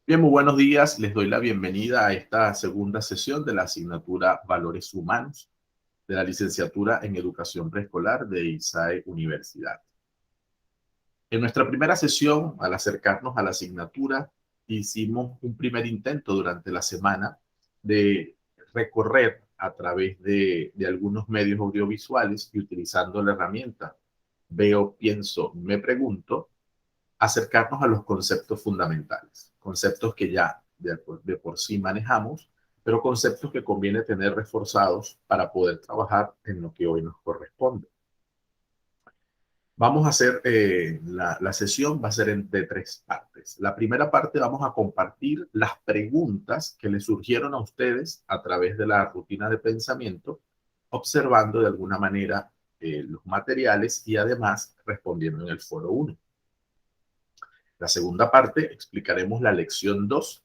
Bien, muy buenos días. Les doy la bienvenida a esta segunda sesión de la asignatura Valores Humanos de la licenciatura en Educación Preescolar de ISAE Universidad. En nuestra primera sesión, al acercarnos a la asignatura, hicimos un primer intento durante la semana de recorrer a través de algunos medios audiovisuales y utilizando la herramienta Veo, Pienso, Me Pregunto, acercarnos a los conceptos fundamentales, conceptos que ya de por sí manejamos, pero conceptos que conviene tener reforzados para poder trabajar en lo que hoy nos corresponde. Vamos a hacer, la sesión va a ser de tres partes. La primera parte vamos a compartir las preguntas que le surgieron a ustedes a través de la rutina de pensamiento, observando de alguna manera los materiales y además respondiendo en el foro 1. La segunda parte explicaremos la lección 2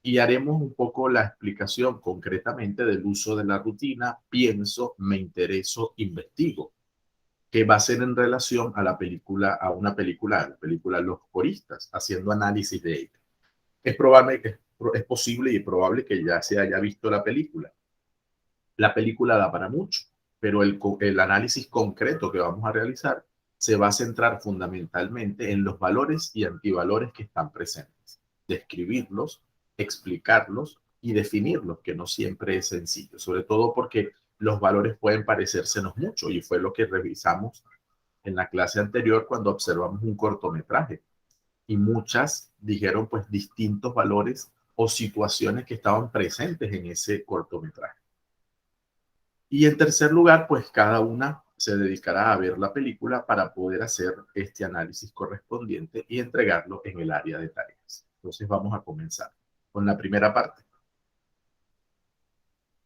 y haremos un poco la explicación concretamente del uso de la rutina pienso, me intereso, investigo, que va a ser en relación a la película Los Coristas, haciendo análisis de ella. Es probable, es posible y probable que ya se haya visto la película. La película da para mucho, pero el análisis concreto que vamos a realizar se va a centrar fundamentalmente en los valores y antivalores que están presentes, describirlos, explicarlos y definirlos, que no siempre es sencillo, sobre todo porque los valores pueden parecérsenos mucho y fue lo que revisamos en la clase anterior cuando observamos un cortometraje y muchas dijeron pues distintos valores o situaciones que estaban presentes en ese cortometraje. Y en tercer lugar, pues cada una se dedicará a ver la película para poder hacer este análisis correspondiente y entregarlo en el área de tareas. Entonces vamos a comenzar con la primera parte.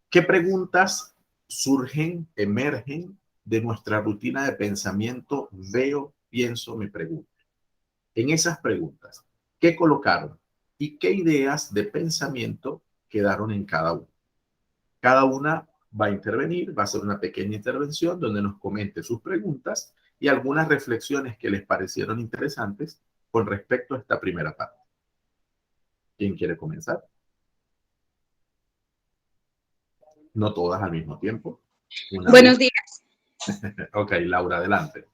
¿Qué preguntas surgen, emergen de nuestra rutina de pensamiento? Veo, pienso, me pregunto. En esas preguntas, ¿qué colocaron y qué ideas de pensamiento quedaron en cada una? Cada una va a intervenir, va a hacer una pequeña intervención donde nos comente sus preguntas y algunas reflexiones que les parecieron interesantes con respecto a esta primera parte. ¿Quién quiere comenzar? No todas al mismo tiempo. Una, Buenos dos. días. Ok, Laura, adelante.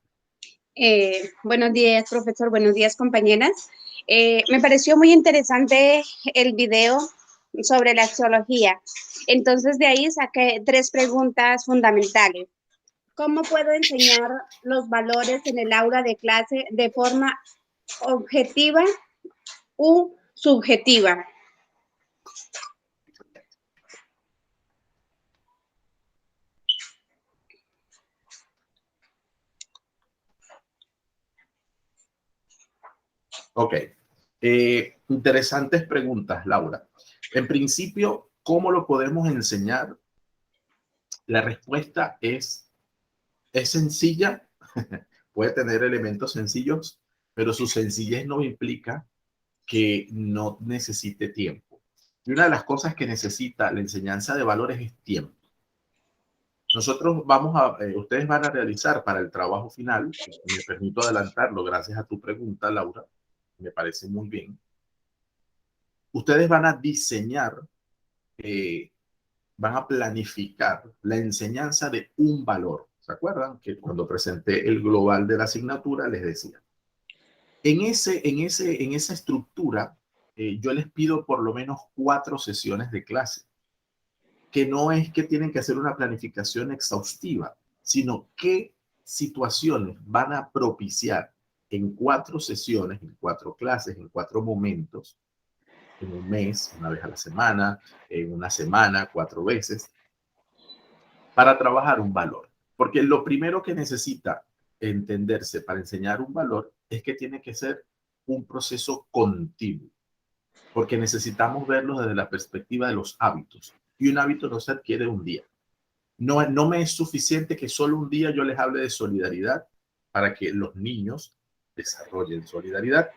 Buenos días, profesor. Buenos días, compañeras. Me pareció muy interesante el video sobre la axiología. Entonces, de ahí saqué tres preguntas fundamentales. ¿Cómo puedo enseñar los valores en el aula de clase de forma objetiva u subjetiva? Ok. Interesantes preguntas, Laura. En principio, ¿cómo lo podemos enseñar? La respuesta es sencilla, puede tener elementos sencillos, pero su sencillez no implica que no necesite tiempo. Y una de las cosas que necesita la enseñanza de valores es tiempo. Nosotros ustedes van a realizar para el trabajo final, me permito adelantarlo gracias a tu pregunta, Laura, me parece muy bien. Ustedes van a diseñar, eh, van a planificar la enseñanza de un valor. ¿Se acuerdan que cuando presenté el global de la asignatura les decía? En esa estructura, yo les pido por lo menos 4 sesiones de clase, que no es que tienen que hacer una planificación exhaustiva, sino qué situaciones van a propiciar en 4 sesiones, en 4 clases, en 4 momentos, en un mes, una vez a la semana, en una semana, 4 veces, para trabajar un valor. Porque lo primero que necesita entenderse para enseñar un valor es que tiene que ser un proceso continuo, porque necesitamos verlo desde la perspectiva de los hábitos. Y un hábito no se adquiere un día. No me es suficiente que solo un día yo les hable de solidaridad para que los niños desarrollen solidaridad.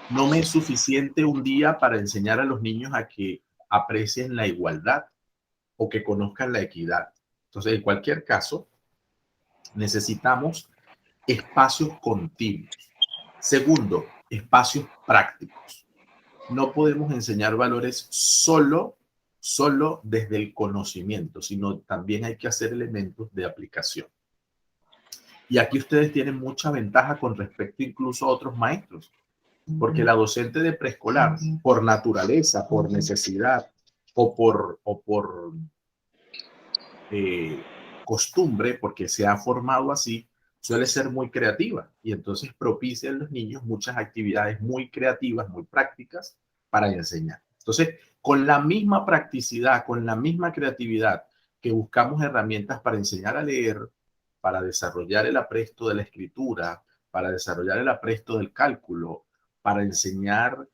No me es suficiente un día para enseñar a los niños a que aprecien la igualdad o que conozcan la equidad. Entonces, en cualquier caso, necesitamos espacios continuos. Segundo, espacios prácticos. no podemos enseñar valores solo desde el conocimiento, sino también hay que hacer elementos de aplicación. Y aquí ustedes tienen mucha ventaja con respecto incluso a otros maestros, porque la docente de preescolar, por naturaleza, por necesidad o por costumbre, porque se ha formado así, suele ser muy creativa y entonces propicia a los niños muchas actividades muy creativas, muy prácticas para enseñar. Entonces, con la misma practicidad, con la misma creatividad que buscamos herramientas para enseñar a leer, para desarrollar el apresto de la escritura, para desarrollar el apresto del cálculo, para enseñar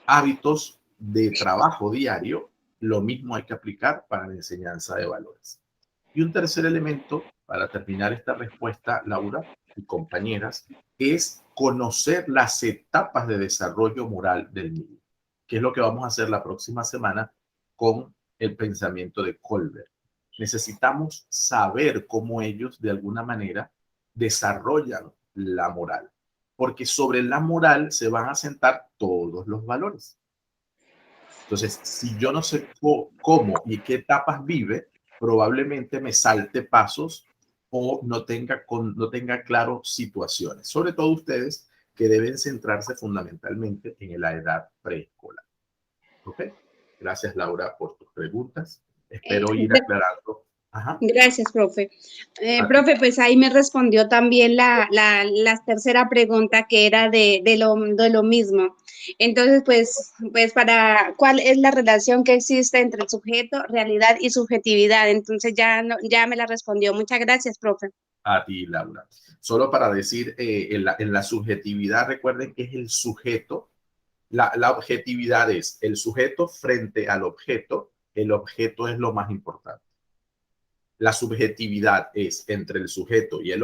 hábitos de trabajo diario, lo mismo hay que aplicar para la enseñanza de valores. Y un tercer elemento, para terminar esta respuesta, Laura y compañeras, es conocer las etapas de desarrollo moral del niño, que es lo que vamos a hacer la próxima semana con el pensamiento de Colbert. Necesitamos saber cómo ellos de alguna manera desarrollan la moral, porque sobre la moral se van a sentar todos los valores. Entonces, si yo no sé cómo y qué etapas vive, probablemente me salte pasos o no tenga claro situaciones. Sobre todo ustedes que deben centrarse fundamentalmente en la edad preescolar. ¿Ok? Gracias, Laura, por tus preguntas. Espero ir aclarando. Ajá. Gracias, profe. Profe, pues ahí me respondió también la tercera pregunta que era de lo mismo. Entonces, pues ¿cuál es la relación que existe entre el sujeto, realidad y subjetividad? Entonces ya me la respondió. Muchas gracias, profe. A ti, Laura. Solo para decir, en la subjetividad, recuerden que es el sujeto. La objetividad es el sujeto frente al objeto. El objeto es lo más importante. La subjetividad es entre el sujeto y el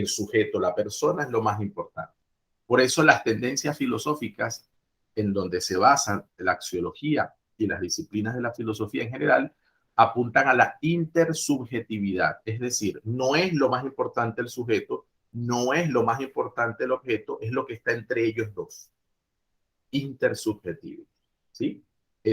sujeto, la persona, es lo más importante. Por eso las tendencias filosóficas en donde se basa la axiología y las disciplinas de la filosofía en general apuntan a la intersubjetividad, es decir, no es lo más importante el sujeto, no es lo más importante el objeto, es lo que está entre ellos dos. Intersubjetivo, ¿sí?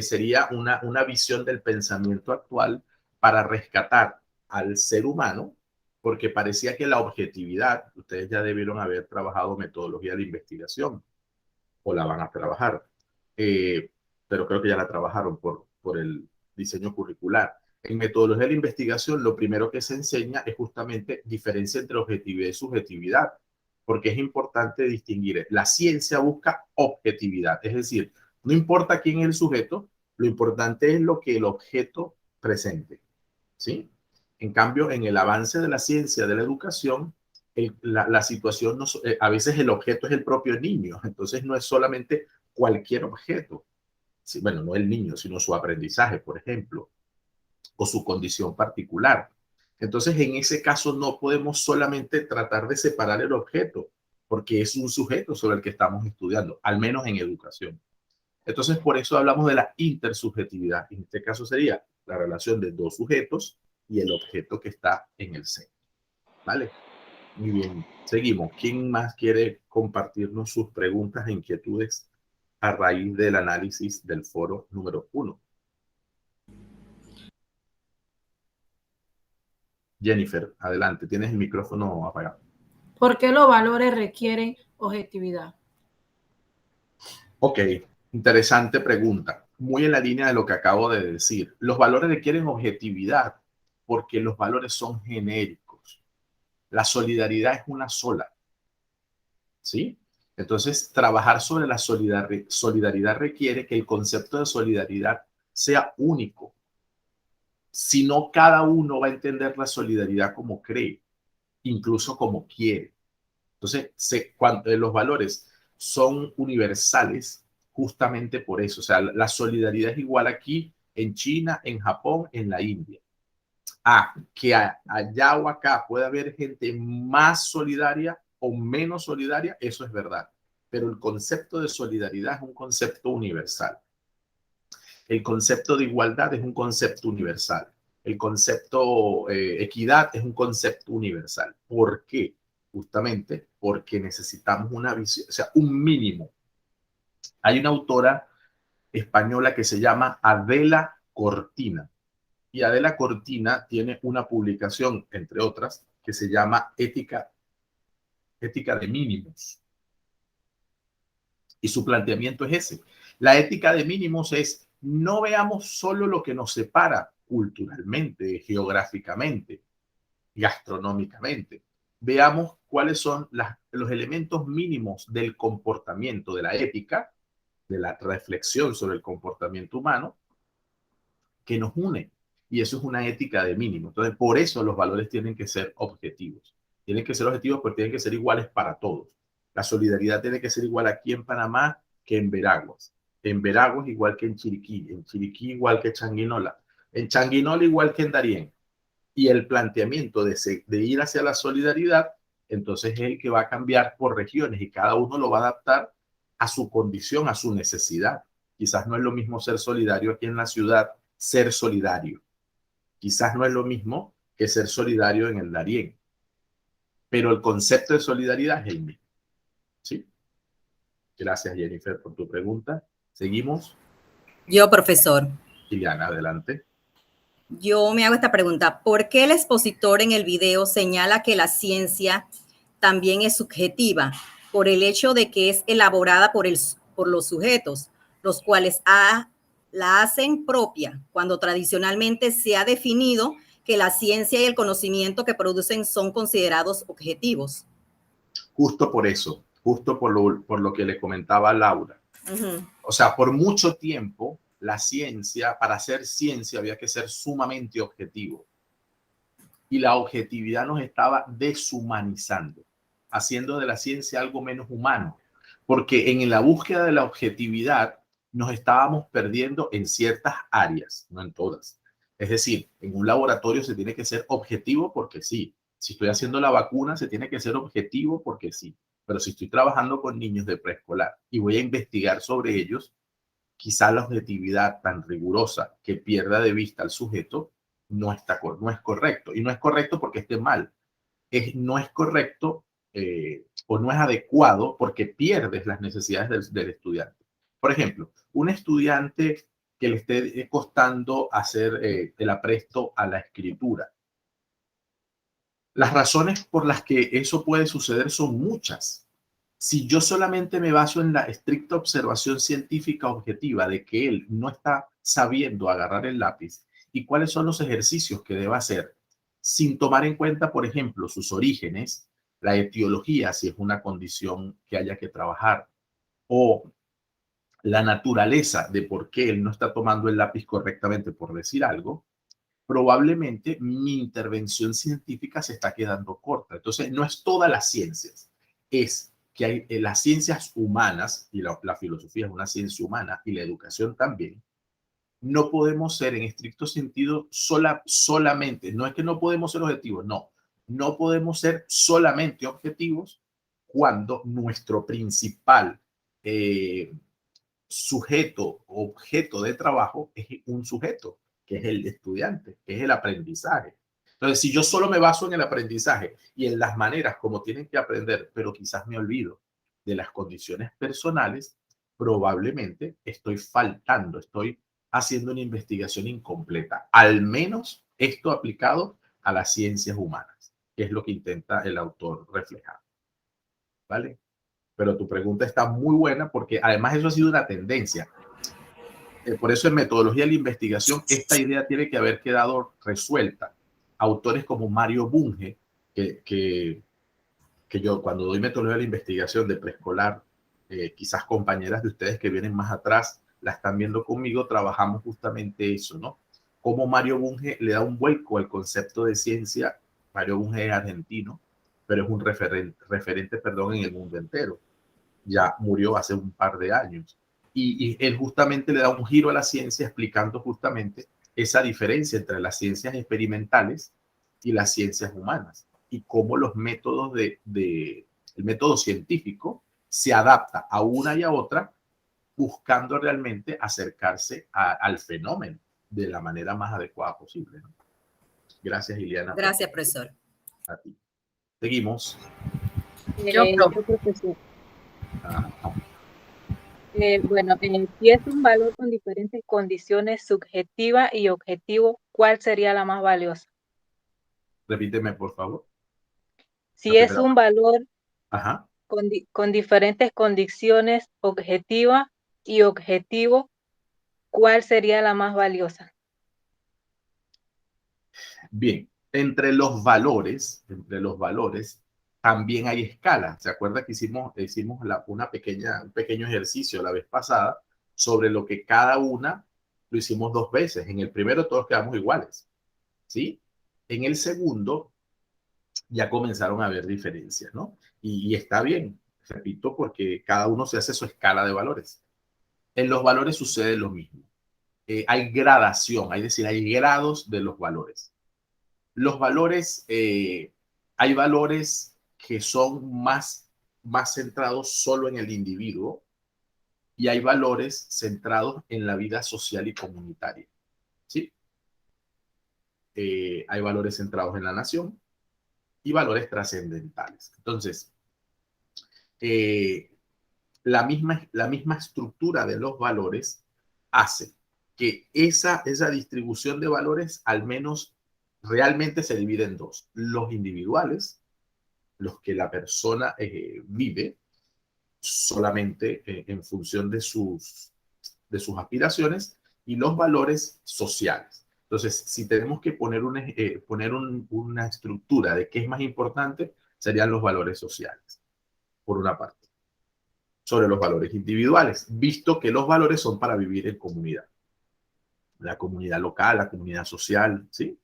Sería una visión del pensamiento actual para rescatar al ser humano, porque parecía que la objetividad, ustedes ya debieron haber trabajado metodología de investigación, o la van a trabajar, pero creo que ya la trabajaron por el diseño curricular. En metodología de la investigación, lo primero que se enseña es justamente diferencia entre objetividad y subjetividad, porque es importante distinguir. La ciencia busca objetividad, es decir, no importa quién es el sujeto, lo importante es lo que el objeto presente, ¿sí? En cambio, en el avance de la ciencia, de la educación, la situación, no, a veces el objeto es el propio niño, entonces no es solamente cualquier objeto, sí, bueno, no el niño, sino su aprendizaje, por ejemplo, o su condición particular. Entonces, en ese caso no podemos solamente tratar de separar el objeto, porque es un sujeto sobre el que estamos estudiando, al menos en educación. Entonces, por eso hablamos de la intersubjetividad. En este caso sería la relación de dos sujetos y el objeto que está en el centro. ¿Vale? Muy bien, seguimos. ¿Quién más quiere compartirnos sus preguntas e inquietudes a raíz del análisis del foro número 1? Jennifer, adelante, tienes el micrófono apagado. ¿Por qué los valores requieren objetividad? Ok, interesante pregunta. Muy en la línea de lo que acabo de decir. Los valores requieren objetividad porque los valores son genéricos. La solidaridad es una sola. ¿Sí? Entonces, trabajar sobre la solidaridad requiere que el concepto de solidaridad sea único. Si no, cada uno va a entender la solidaridad como cree, incluso como quiere. Entonces, cuando los valores son universales, justamente por eso. O sea, la solidaridad es igual aquí, en China, en Japón, en la India. Que allá o acá puede haber gente más solidaria o menos solidaria, eso es verdad. Pero el concepto de solidaridad es un concepto universal. El concepto de igualdad es un concepto universal. El concepto equidad es un concepto universal. ¿Por qué? Justamente porque necesitamos una visión, o sea, un mínimo Hay una autora española que se llama Adela Cortina. Y Adela Cortina tiene una publicación, entre otras, que se llama Ética de Mínimos. Y su planteamiento es ese. La ética de mínimos es: no veamos solo lo que nos separa culturalmente, geográficamente, gastronómicamente. Veamos cuáles son los elementos mínimos del comportamiento, de la ética, de la reflexión sobre el comportamiento humano que nos une. Y eso es una ética de mínimos. Entonces, por eso los valores tienen que ser objetivos. Tienen que ser objetivos, pero tienen que ser iguales para todos. La solidaridad tiene que ser igual aquí en Panamá que en Veraguas. En Veraguas igual que en Chiriquí igual que en Changuinola, en Changuinola igual que en Darién. Y el planteamiento de ir hacia la solidaridad, entonces es el que va a cambiar por regiones y cada uno lo va a adaptar a su condición, a su necesidad. Quizás no es lo mismo ser solidario aquí en la ciudad, ser solidario. Quizás no es lo mismo que ser solidario en el Darién, pero el concepto de solidaridad es el mismo. ¿Sí? Gracias, Jennifer, por tu pregunta. Seguimos. Yo, profesor. Liliana, adelante. Yo me hago esta pregunta. ¿Por qué el expositor en el video señala que la ciencia también es subjetiva? Por el hecho de que es elaborada por los sujetos, los cuales la hacen propia, cuando tradicionalmente se ha definido que la ciencia y el conocimiento que producen son considerados objetivos. Justo por eso, justo por lo que le comentaba Laura. O sea, por mucho tiempo, la ciencia, para hacer ciencia había que ser sumamente objetivo. Y la objetividad nos estaba deshumanizando, haciendo de la ciencia algo menos humano. Porque en la búsqueda de la objetividad nos estábamos perdiendo en ciertas áreas, no en todas. Es decir, en un laboratorio se tiene que ser objetivo porque sí. Si estoy haciendo la vacuna, se tiene que ser objetivo porque sí. Pero si estoy trabajando con niños de preescolar y voy a investigar sobre ellos, quizá la objetividad tan rigurosa que pierda de vista al sujeto no es correcto. Y no es correcto porque esté mal. No es correcto o no es adecuado porque pierdes las necesidades del estudiante. Por ejemplo, un estudiante que le esté costando hacer el apresto a la escritura. Las razones por las que eso puede suceder son muchas. Si yo solamente me baso en la estricta observación científica objetiva de que él no está sabiendo agarrar el lápiz y cuáles son los ejercicios que debe hacer, sin tomar en cuenta, por ejemplo, sus orígenes, la etiología, si es una condición que haya que trabajar, o la naturaleza de por qué él no está tomando el lápiz correctamente, por decir algo, probablemente mi intervención científica se está quedando corta. Entonces, no es todas las ciencias, es que hay las ciencias humanas, y la filosofía es una ciencia humana, y la educación también, no podemos ser en estricto sentido solamente, no es que no podemos ser objetivos, no podemos ser solamente objetivos cuando nuestro principal sujeto, objeto de trabajo es un sujeto, que es el estudiante, que es el aprendizaje. Entonces, si yo solo me baso en el aprendizaje y en las maneras como tienen que aprender, pero quizás me olvido de las condiciones personales, probablemente estoy faltando, estoy haciendo una investigación incompleta, al menos esto aplicado a las ciencias humanas, que es lo que intenta el autor reflejar. ¿Vale? Pero tu pregunta está muy buena porque además eso ha sido una tendencia. Por eso en metodología de la investigación esta idea tiene que haber quedado resuelta. Autores como Mario Bunge, que yo cuando doy metodología de la investigación de preescolar, quizás compañeras de ustedes que vienen más atrás la están viendo conmigo, trabajamos justamente eso, ¿no? Cómo Mario Bunge le da un vuelco al concepto de ciencia. Mario Bunge es argentino, pero es un referente en el mundo entero. Ya murió hace un par de años. Y él justamente le da un giro a la ciencia explicando justamente esa diferencia entre las ciencias experimentales y las ciencias humanas y cómo los métodos el método científico se adapta a una y a otra buscando realmente acercarse al fenómeno de la manera más adecuada posible, ¿no? Gracias, Liliana. Gracias, profesor. A ti. Seguimos. Yo, profesor. Si es un valor con diferentes condiciones subjetiva y objetivo, ¿cuál sería la más valiosa? Repíteme, por favor, la Si es primera un parte. valor Ajá. con diferentes condiciones objetiva y objetivo, ¿cuál sería la más valiosa? Bien, entre los valores también hay escalas. ¿Se acuerda que hicimos un pequeño ejercicio la vez pasada sobre lo que cada una lo hicimos dos veces? En el primero todos quedamos iguales, ¿sí? En el segundo ya comenzaron a haber diferencias, ¿no? Y está bien, repito, porque cada uno se hace su escala de valores. En los valores sucede lo mismo. Hay gradación, es decir, hay grados de los valores. Los valores, hay valores que son más centrados solo en el individuo y hay valores centrados en la vida social y comunitaria, ¿sí? Hay valores centrados en la nación y valores trascendentales. Entonces, eh, la misma estructura de los valores hace que esa distribución de valores al menos realmente se divide en dos: los individuales, los que la persona vive solamente en función de sus aspiraciones, y los valores sociales. Entonces, si tenemos que poner una estructura de qué es más importante, serían los valores sociales, por una parte, sobre los valores individuales, visto que los valores son para vivir en comunidad, la comunidad local, la comunidad social, ¿sí?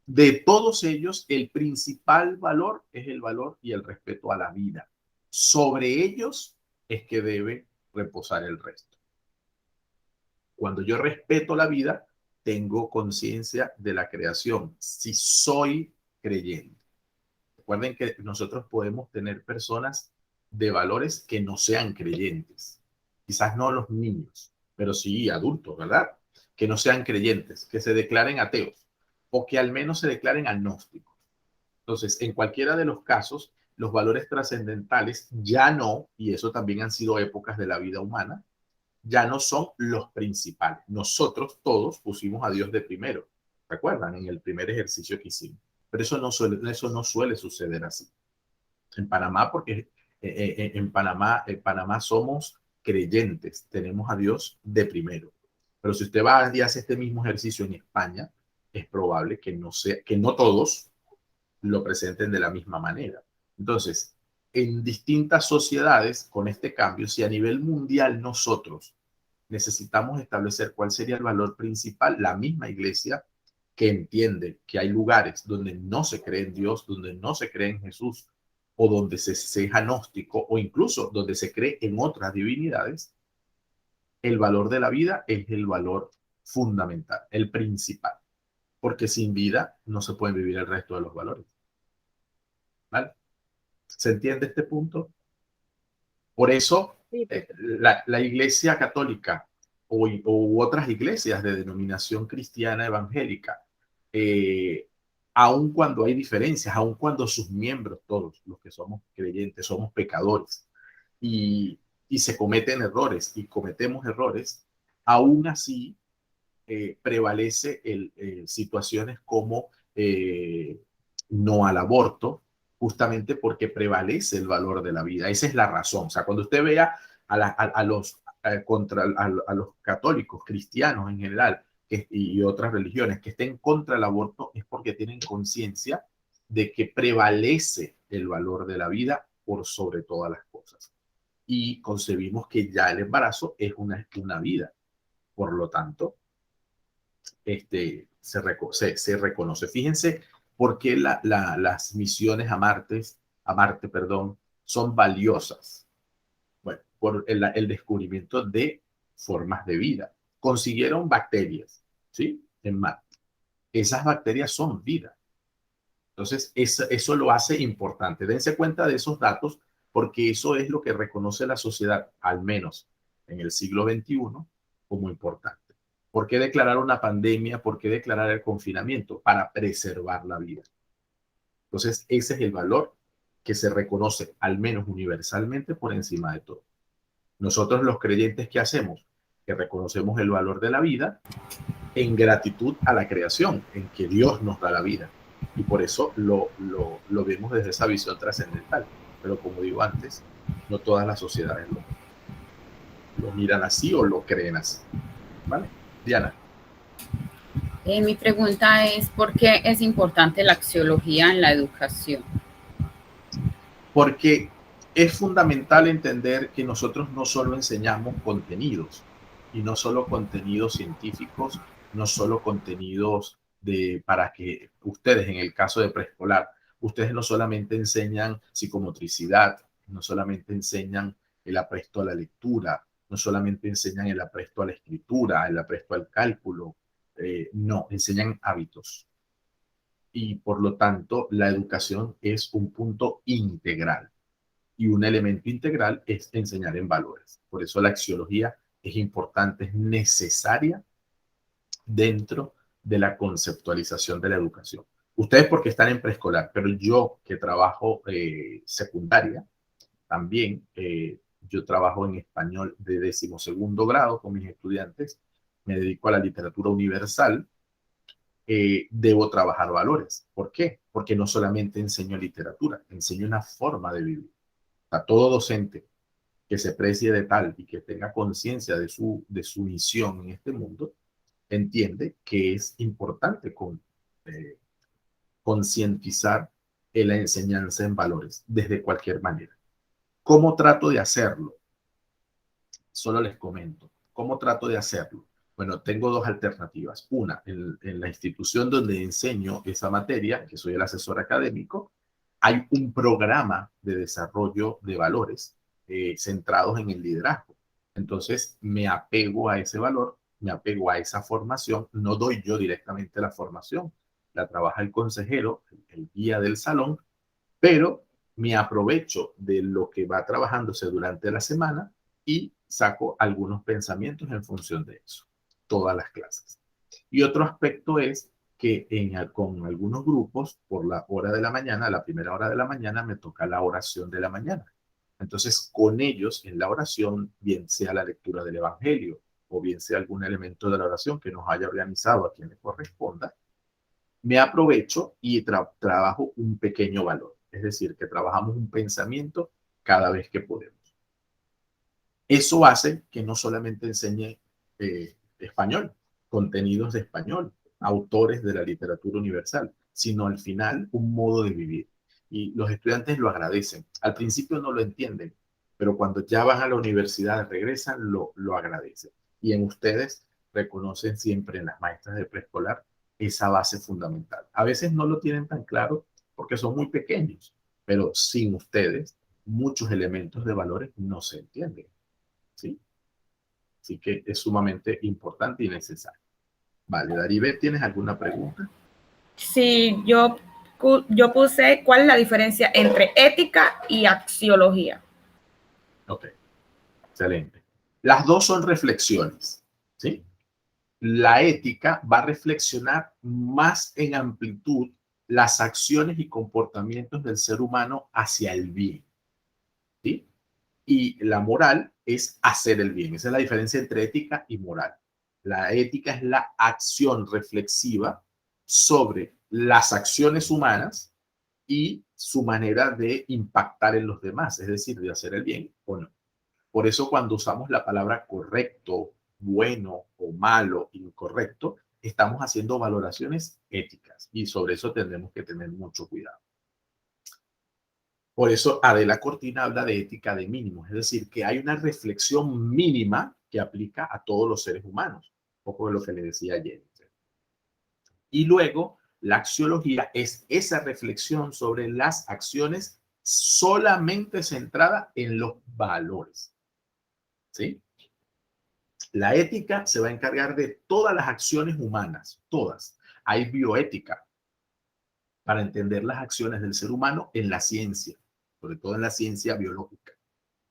De todos ellos, el principal valor es el valor y el respeto a la vida. Sobre ellos es que debe reposar el resto. Cuando yo respeto la vida, tengo conciencia de la creación. Si soy creyente. Recuerden que nosotros podemos tener personas de valores que no sean creyentes. Quizás no los niños, pero sí adultos, ¿verdad? Que no sean creyentes, que se declaren ateos o que al menos se declaren agnósticos. Entonces, en cualquiera de los casos, los valores trascendentales ya no, y eso también han sido épocas de la vida humana, ya no son los principales. Nosotros todos pusimos a Dios de primero, ¿recuerdan? En el primer ejercicio que hicimos. Pero eso no suele suceder así. En Panamá, porque en Panamá somos creyentes, tenemos a Dios de primero. Pero si usted va y hace este mismo ejercicio en España, es probable que no todos lo presenten de la misma manera. Entonces, en distintas sociedades, con este cambio, si a nivel mundial nosotros necesitamos establecer cuál sería el valor principal, la misma iglesia que entiende que hay lugares donde no se cree en Dios, donde no se cree en Jesús, o donde se es agnóstico, o incluso donde se cree en otras divinidades, el valor de la vida es el valor fundamental, el principal, porque sin vida no se pueden vivir el resto de los valores. ¿Vale? ¿Se entiende este punto? Por eso, Sí, la Iglesia Católica u otras iglesias de denominación cristiana evangélica, eh, aun cuando hay diferencias, aun cuando sus miembros, todos los que somos creyentes, somos pecadores y, y se cometen errores y cometemos errores, aún así prevalece situaciones como no al aborto, justamente porque prevalece el valor de la vida. Esa es la razón. O sea, cuando usted vea a los católicos, cristianos en general, y otras religiones que estén contra el aborto, es porque tienen conciencia de que prevalece el valor de la vida por sobre todas las cosas. Y concebimos que ya el embarazo es una vida. Por lo tanto, se reconoce. Fíjense por qué las misiones a Marte, perdón, son valiosas. Bueno, por el descubrimiento de formas de vida. Consiguieron bacterias, ¿sí? En Marte. Esas bacterias son vida. Entonces, eso lo hace importante. Dense cuenta de esos datos porque eso es lo que reconoce la sociedad, al menos en el siglo XXI, como importante. ¿Por qué declarar una pandemia? ¿Por qué declarar el confinamiento? Para preservar la vida. Entonces, ese es el valor que se reconoce, al menos universalmente, por encima de todo. Nosotros los creyentes, ¿qué hacemos? Que reconocemos el valor de la vida en gratitud a la creación, en que Dios nos da la vida. Y por eso lo vemos desde esa visión trascendental. Pero como digo antes, no todas las sociedades lo miran así o lo creen así. ¿Vale? Diana. Mi pregunta es, ¿por qué es importante la axiología en la educación? Porque es fundamental entender que nosotros no solo enseñamos contenidos, y no solo contenidos científicos, no solo contenidos para que ustedes, en el caso de preescolar, ustedes no solamente enseñan psicomotricidad, no solamente enseñan el apresto a la lectura, no solamente enseñan el apresto a la escritura, el apresto al cálculo, no, enseñan hábitos. Y por lo tanto, la educación es un punto integral. Y un elemento integral es enseñar en valores. Por eso la axiología es importante, es necesaria dentro de la conceptualización de la educación. Ustedes porque están en preescolar, pero yo que trabajo secundaria, también yo trabajo en español de 12º grado con mis estudiantes, me dedico a la literatura universal, debo trabajar valores. ¿Por qué? Porque no solamente enseño literatura, enseño una forma de vivir. A todo docente que se precie de tal y que tenga conciencia de su misión en este mundo, entiende que es importante concientizar la enseñanza en valores desde cualquier manera. ¿Cómo trato de hacerlo? Solo les comento. ¿Cómo trato de hacerlo? Bueno, tengo dos alternativas. Una, en la institución donde enseño esa materia, que soy el asesor académico, hay un programa de desarrollo de valores centrados en el liderazgo. Entonces, me apego a ese valor, me apego a esa formación, no doy yo directamente la formación, la trabaja el consejero, el guía del salón, pero me aprovecho de lo que va trabajándose durante la semana y saco algunos pensamientos en función de eso, todas las clases. Y otro aspecto es que con algunos grupos, por la hora de la mañana, la primera hora de la mañana, me toca la oración de la mañana. Entonces, con ellos en la oración, bien sea la lectura del Evangelio o bien sea algún elemento de la oración que nos haya organizado a quien le corresponda, me aprovecho y trabajo un pequeño valor. Es decir, que trabajamos un pensamiento cada vez que podemos. Eso hace que no solamente enseñe español, contenidos de español, autores de la literatura universal, sino al final un modo de vivir. Y los estudiantes lo agradecen. Al principio no lo entienden, pero cuando ya van a la universidad, regresan, lo agradecen. Y en ustedes reconocen siempre, en las maestras de preescolar, esa base fundamental. A veces no lo tienen tan claro porque son muy pequeños, pero sin ustedes muchos elementos de valores no se entienden. ¿Sí? Así que es sumamente importante y necesario. Vale, Daribet, ¿tienes alguna pregunta? Sí, yo puse cuál es la diferencia entre ética y axiología. Ok, excelente. Las dos son reflexiones, ¿sí? La ética va a reflexionar más en amplitud las acciones y comportamientos del ser humano hacia el bien, ¿sí? Y la moral es hacer el bien. Esa es la diferencia entre ética y moral. La ética es la acción reflexiva sobre las acciones humanas y su manera de impactar en los demás, es decir, de hacer el bien o no. Por eso cuando usamos la palabra correcto, bueno o malo, incorrecto, estamos haciendo valoraciones éticas y sobre eso tendremos que tener mucho cuidado. Por eso Adela Cortina habla de ética de mínimos, es decir, que hay una reflexión mínima que aplica a todos los seres humanos, un poco de lo que le decía ayer. Y luego, la axiología es esa reflexión sobre las acciones solamente centrada en los valores. ¿Sí? La ética se va a encargar de todas las acciones humanas, todas. Hay bioética para entender las acciones del ser humano en la ciencia, sobre todo en la ciencia biológica,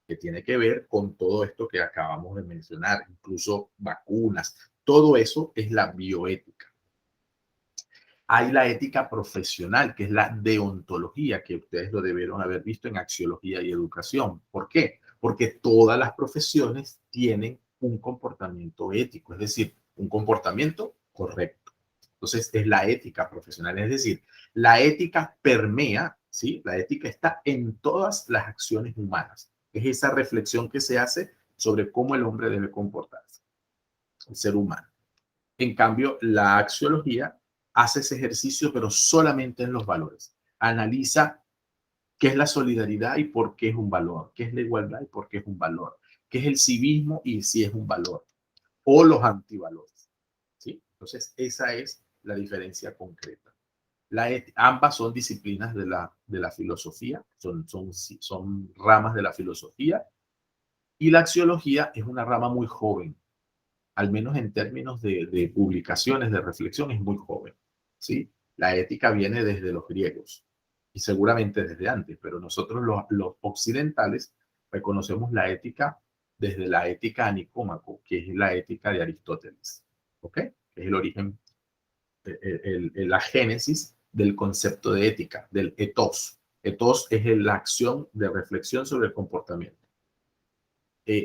que tiene que ver con todo esto que acabamos de mencionar, incluso vacunas. Todo eso es la bioética. Hay la ética profesional, que es la deontología, que ustedes lo debieron haber visto en axiología y educación. ¿Por qué? porque todas las profesiones tienen un comportamiento ético, es decir, un comportamiento correcto. Entonces, es la ética profesional, es decir, la ética permea, ¿sí? La ética está en todas las acciones humanas. Es esa reflexión que se hace sobre cómo el hombre debe comportarse, el ser humano. En cambio, la axiología hace ese ejercicio, pero solamente en los valores. Analiza qué es la solidaridad y por qué es un valor, qué es la igualdad y por qué es un valor, qué es el civismo y si es un valor, o los antivalores, ¿sí? Entonces, esa es la diferencia concreta. Ambas son disciplinas de la filosofía, son ramas de la filosofía, y la axiología es una rama muy joven, al menos en términos de publicaciones, de reflexión, es muy joven, ¿sí? La ética viene desde los griegos y seguramente desde antes, pero nosotros los occidentales reconocemos la ética desde la ética a Nicómaco, que es la ética de Aristóteles, ¿ok? Que es el origen, la génesis del concepto de ética, del ethos. Ethos es la acción de reflexión sobre el comportamiento.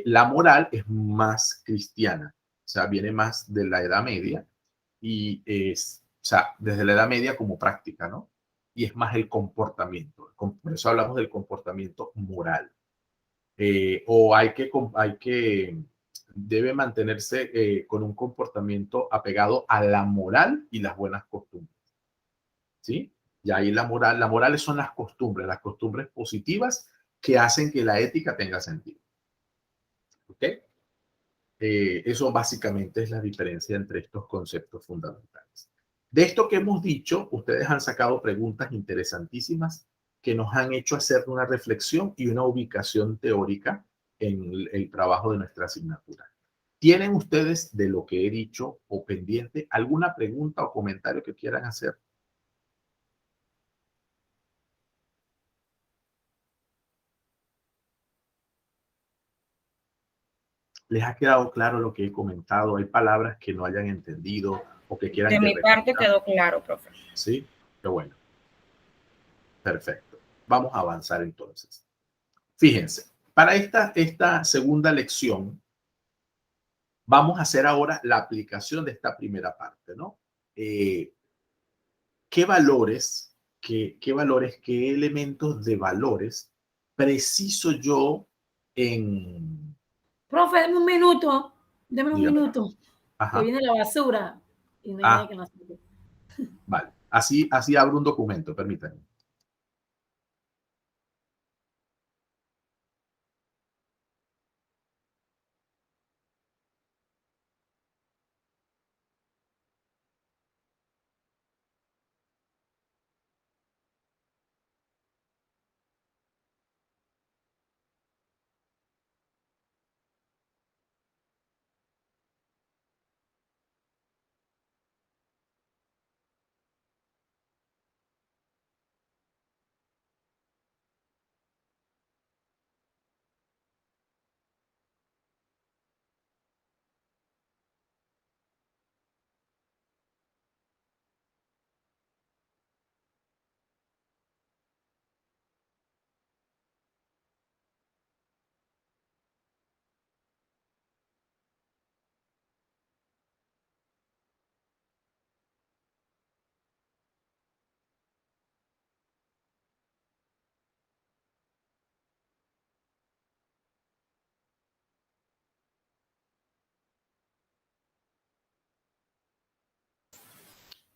La moral es más cristiana, o sea, viene más de la Edad Media y es, o sea, desde la Edad Media como práctica, ¿no? Y es más el comportamiento. Por eso hablamos del comportamiento moral. O debe mantenerse con un comportamiento apegado a la moral y las buenas costumbres, ¿sí? Y ahí la moral son las costumbres positivas que hacen que la ética tenga sentido. ¿Ok? Eso básicamente es la diferencia entre estos conceptos fundamentales. De esto que hemos dicho, ustedes han sacado preguntas interesantísimas que nos han hecho hacer una reflexión y una ubicación teórica en el trabajo de nuestra asignatura. ¿Tienen ustedes de lo que he dicho o pendiente alguna pregunta o comentario que quieran hacer? ¿Les ha quedado claro lo que he comentado? ¿Hay palabras que no hayan entendido o que quieran De que mi parte repita? quedó claro, profe. Sí, qué bueno. Perfecto. Vamos a avanzar entonces. Fíjense, para esta segunda lección, vamos a hacer ahora la aplicación de esta primera parte, ¿no? ¿Qué valores, qué elementos de valores preciso yo en... Profe, deme un minuto. Deme un Dígame. minuto. Ajá. Que viene la basura. Y no hay nadie que la saque. Vale. Así abro un documento, permítanme.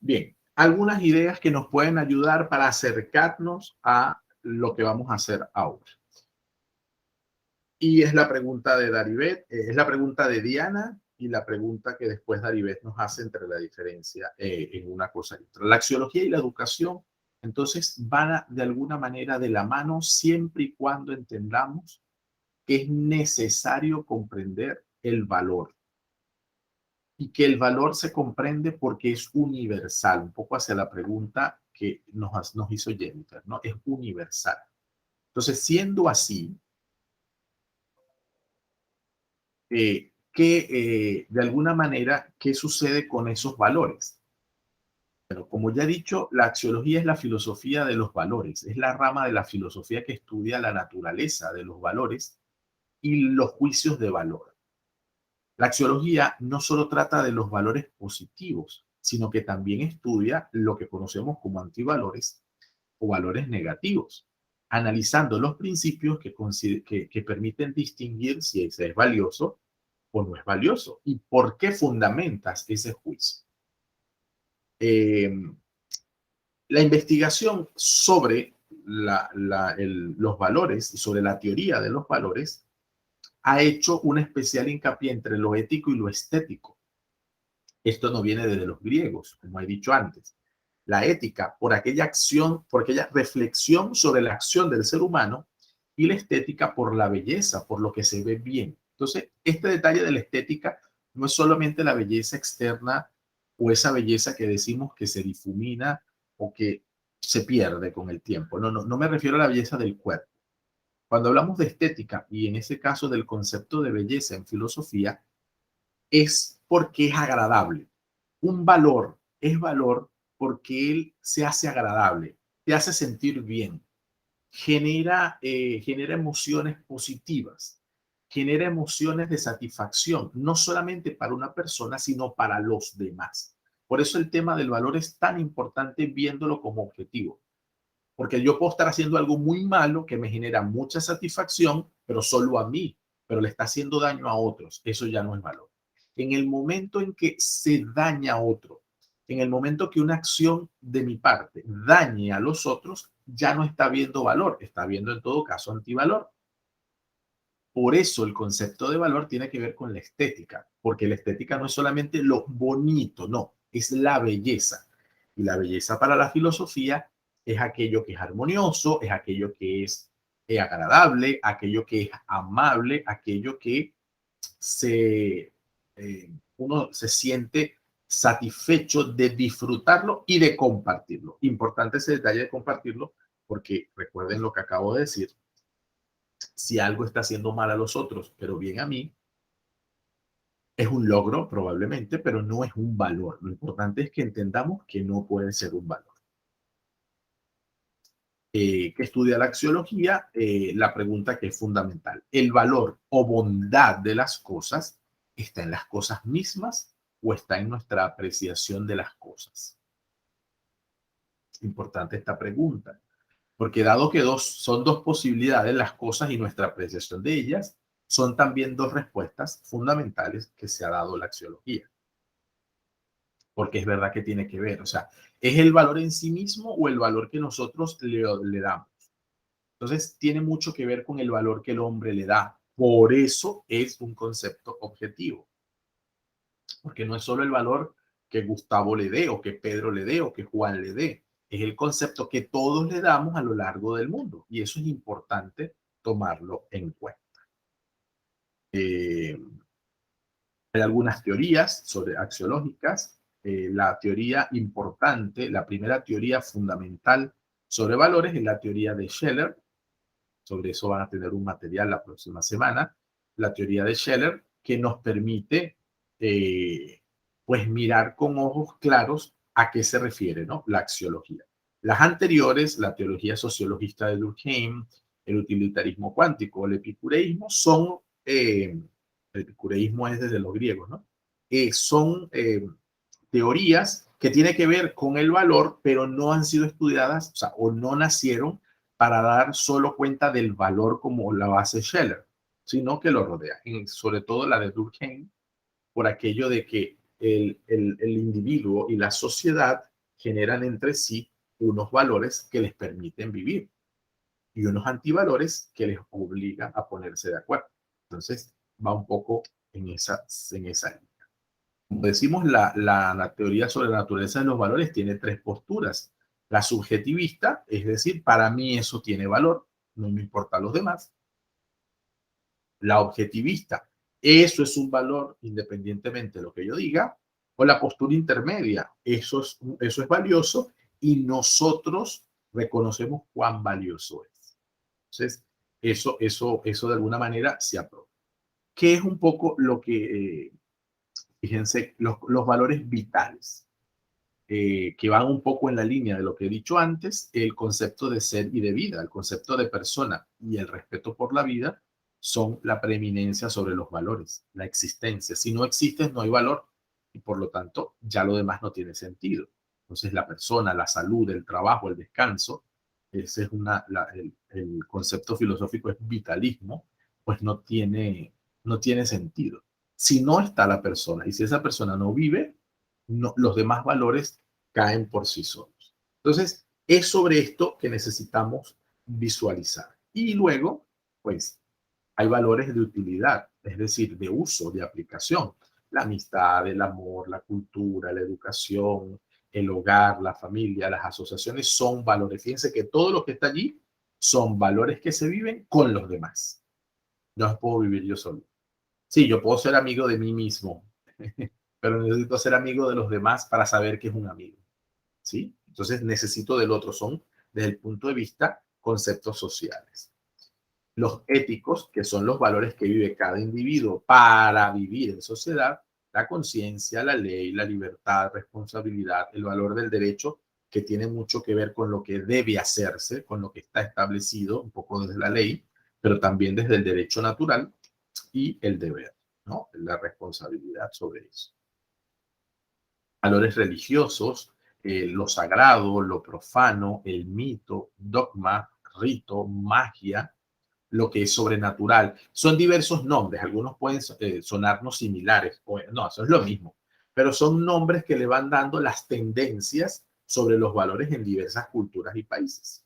Bien, algunas ideas que nos pueden ayudar para acercarnos a lo que vamos a hacer ahora. Y es la pregunta de Daribet, es la pregunta de Diana y la pregunta que después Daribet nos hace entre la diferencia en una cosa y otra. La axiología y la educación, entonces, van de alguna manera de la mano siempre y cuando entendamos que es necesario comprender el valor. Y que el valor se comprende porque es universal, un poco hacia la pregunta que nos hizo Jennifer, ¿no? Es universal. Entonces, siendo así, de alguna manera, ¿qué sucede con esos valores? Bueno, como ya he dicho, la axiología es la filosofía de los valores, es la rama de la filosofía que estudia la naturaleza de los valores y los juicios de valor. La axiología no solo trata de los valores positivos, sino que también estudia lo que conocemos como antivalores o valores negativos, analizando los principios que permiten distinguir si ese es valioso o no es valioso y por qué fundamentas ese juicio. La investigación sobre los valores y sobre la teoría de los valores ha hecho un especial hincapié entre lo ético y lo estético. Esto no viene desde los griegos, como he dicho antes. La ética por aquella acción, por aquella reflexión sobre la acción del ser humano, y la estética por la belleza, por lo que se ve bien. Entonces, este detalle de la estética no es solamente la belleza externa o esa belleza que decimos que se difumina o que se pierde con el tiempo. No me refiero a la belleza del cuerpo. Cuando hablamos de estética, y en ese caso del concepto de belleza en filosofía, es porque es agradable. Un valor es valor porque él se hace agradable, te hace sentir bien, genera emociones positivas, genera emociones de satisfacción, no solamente para una persona, sino para los demás. Por eso el tema del valor es tan importante viéndolo como objetivo. Porque yo puedo estar haciendo algo muy malo que me genera mucha satisfacción, pero solo a mí, pero le está haciendo daño a otros. Eso ya no es valor. En el momento en que se daña a otro, en el momento que una acción de mi parte dañe a los otros, ya no está viendo valor, está viendo en todo caso antivalor. Por eso el concepto de valor tiene que ver con la estética, porque la estética no es solamente lo bonito, no, es la belleza. Y la belleza para la filosofía es aquello que es armonioso, es aquello que es agradable, aquello que es amable, aquello que uno se siente satisfecho de disfrutarlo y de compartirlo. Importante ese detalle de compartirlo, porque recuerden lo que acabo de decir. Si algo está haciendo mal a los otros, pero bien a mí, es un logro probablemente, pero no es un valor. Lo importante es que entendamos que no puede ser un valor. Que estudia la axiología, la pregunta que es fundamental. ¿El valor o bondad de las cosas está en las cosas mismas o está en nuestra apreciación de las cosas? Importante esta pregunta. Porque dado que son dos posibilidades, las cosas y nuestra apreciación de ellas, son también dos respuestas fundamentales que se ha dado la axiología. Porque es verdad que tiene que ver, o sea, ¿es el valor en sí mismo o el valor que nosotros le damos? Entonces, tiene mucho que ver con el valor que el hombre le da. Por eso es un concepto objetivo. Porque no es solo el valor que Gustavo le dé, o que Pedro le dé, o que Juan le dé. Es el concepto que todos le damos a lo largo del mundo. Y eso es importante tomarlo en cuenta. Hay algunas teorías axiológicas. La teoría importante, la primera teoría fundamental sobre valores es la teoría de Scheller. Sobre eso van a tener un material la próxima semana. La teoría de Scheller, que nos permite pues mirar con ojos claros a qué se refiere, ¿no? La axiología. Las anteriores, la teología sociologista de Durkheim, el utilitarismo cuántico, el epicureísmo, el epicureísmo es desde los griegos, ¿no? Son teorías que tienen que ver con el valor, pero no han sido estudiadas, o sea, o no nacieron para dar solo cuenta del valor como la base Scheller, sino que lo rodea, sobre todo la de Durkheim, por aquello de que el individuo y la sociedad generan entre sí unos valores que les permiten vivir y unos antivalores que les obligan a ponerse de acuerdo. Entonces, va un poco en esa línea. Como decimos, la teoría sobre la naturaleza de los valores tiene tres posturas. La subjetivista, es decir, para mí eso tiene valor, no me importa a los demás. La objetivista, eso es un valor independientemente de lo que yo diga. O la postura intermedia, eso es valioso y nosotros reconocemos cuán valioso es. Entonces, eso de alguna manera se aprueba. ¿Qué es un poco lo que, fíjense, los valores vitales? Que van un poco en la línea de lo que he dicho antes, el concepto de ser y de vida, el concepto de persona y el respeto por la vida son la preeminencia sobre los valores, la existencia. Si no existes, no hay valor y por lo tanto ya lo demás no tiene sentido. Entonces la persona, la salud, el trabajo, el descanso, ese es el concepto filosófico es vitalismo, pues no tiene sentido. Si no está la persona y si esa persona no vive, no, los demás valores caen por sí solos. Entonces, es sobre esto que necesitamos visualizar. Y luego, pues, hay valores de utilidad, es decir, de uso, de aplicación. La amistad, el amor, la cultura, la educación, el hogar, la familia, las asociaciones son valores. Fíjense que todo lo que está allí son valores que se viven con los demás. No puedo vivir yo solo. Sí, yo puedo ser amigo de mí mismo, pero necesito ser amigo de los demás para saber que es un amigo. ¿Sí? Entonces necesito del otro. Son, desde el punto de vista, conceptos sociales. Los éticos, que son los valores que vive cada individuo para vivir en sociedad, la conciencia, la ley, la libertad, responsabilidad, el valor del derecho, que tiene mucho que ver con lo que debe hacerse, con lo que está establecido, un poco desde la ley, pero también desde el derecho natural y el deber, ¿no? La responsabilidad sobre eso. Valores religiosos, lo sagrado, lo profano, el mito, dogma, rito, magia, lo que es sobrenatural. Son diversos nombres, algunos pueden sonarnos similares, no, eso es lo mismo, pero son nombres que le van dando las tendencias sobre los valores en diversas culturas y países.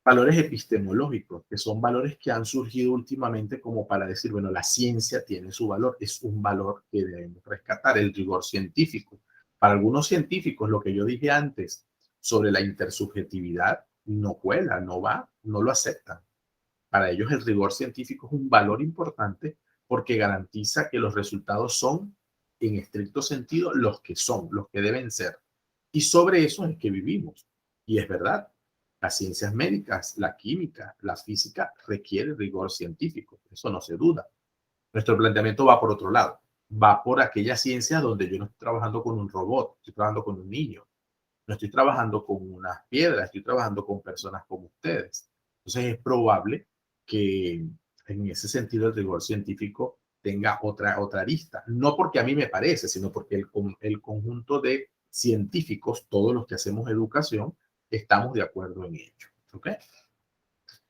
Valores epistemológicos, que son valores que han surgido últimamente como para decir, bueno, la ciencia tiene su valor, es un valor que debemos rescatar, el rigor científico. Para algunos científicos, lo que yo dije antes sobre la intersubjetividad no cuela, no va, no lo aceptan. Para ellos el rigor científico es un valor importante porque garantiza que los resultados son, en estricto sentido, los que son, los que deben ser. Y sobre eso es que vivimos. Y es verdad. Las ciencias médicas, la química, la física requieren rigor científico, eso no se duda. Nuestro planteamiento va por otro lado, va por aquella ciencia donde yo no estoy trabajando con un robot, estoy trabajando con un niño, no estoy trabajando con unas piedras, estoy trabajando con personas como ustedes. Entonces es probable que en ese sentido el rigor científico tenga otra arista, no porque a mí me parece, sino porque el conjunto de científicos, todos los que hacemos educación, estamos de acuerdo en ello. ¿Ok?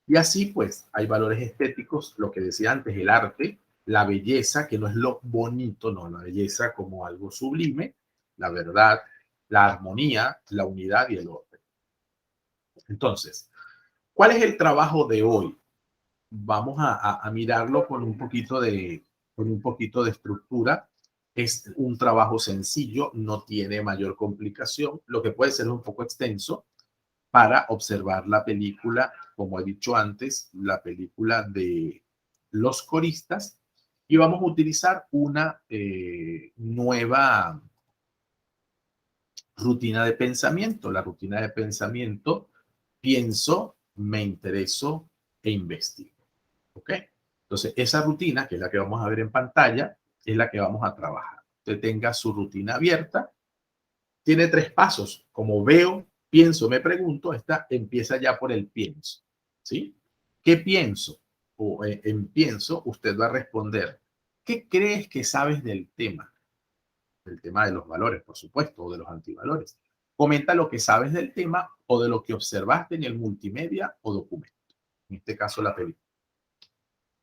Y así pues hay valores estéticos, lo que decía antes, el arte, la belleza, que no es lo bonito, no, la belleza como algo sublime, la verdad, la armonía, la unidad y el orden. Entonces, ¿cuál es el trabajo de hoy? Vamos a mirarlo con un poquito de estructura. Es un trabajo sencillo, no tiene mayor complicación, lo que puede ser un poco extenso, para observar la película, como he dicho antes, la película de Los Coristas, y vamos a utilizar una nueva rutina de pensamiento. La rutina de pensamiento, pienso, me intereso e investigo. ¿Ok? Entonces, esa rutina, que es la que vamos a ver en pantalla, es la que vamos a trabajar. Usted tenga su rutina abierta. Tiene 3 pasos, como veo, pienso, me pregunto, esta empieza ya por el pienso, ¿sí? ¿Qué pienso? O en pienso, usted va a responder, ¿qué crees que sabes del tema? Del tema de los valores, por supuesto, o de los antivalores. Comenta lo que sabes del tema o de lo que observaste en el multimedia o documento, en este caso la película.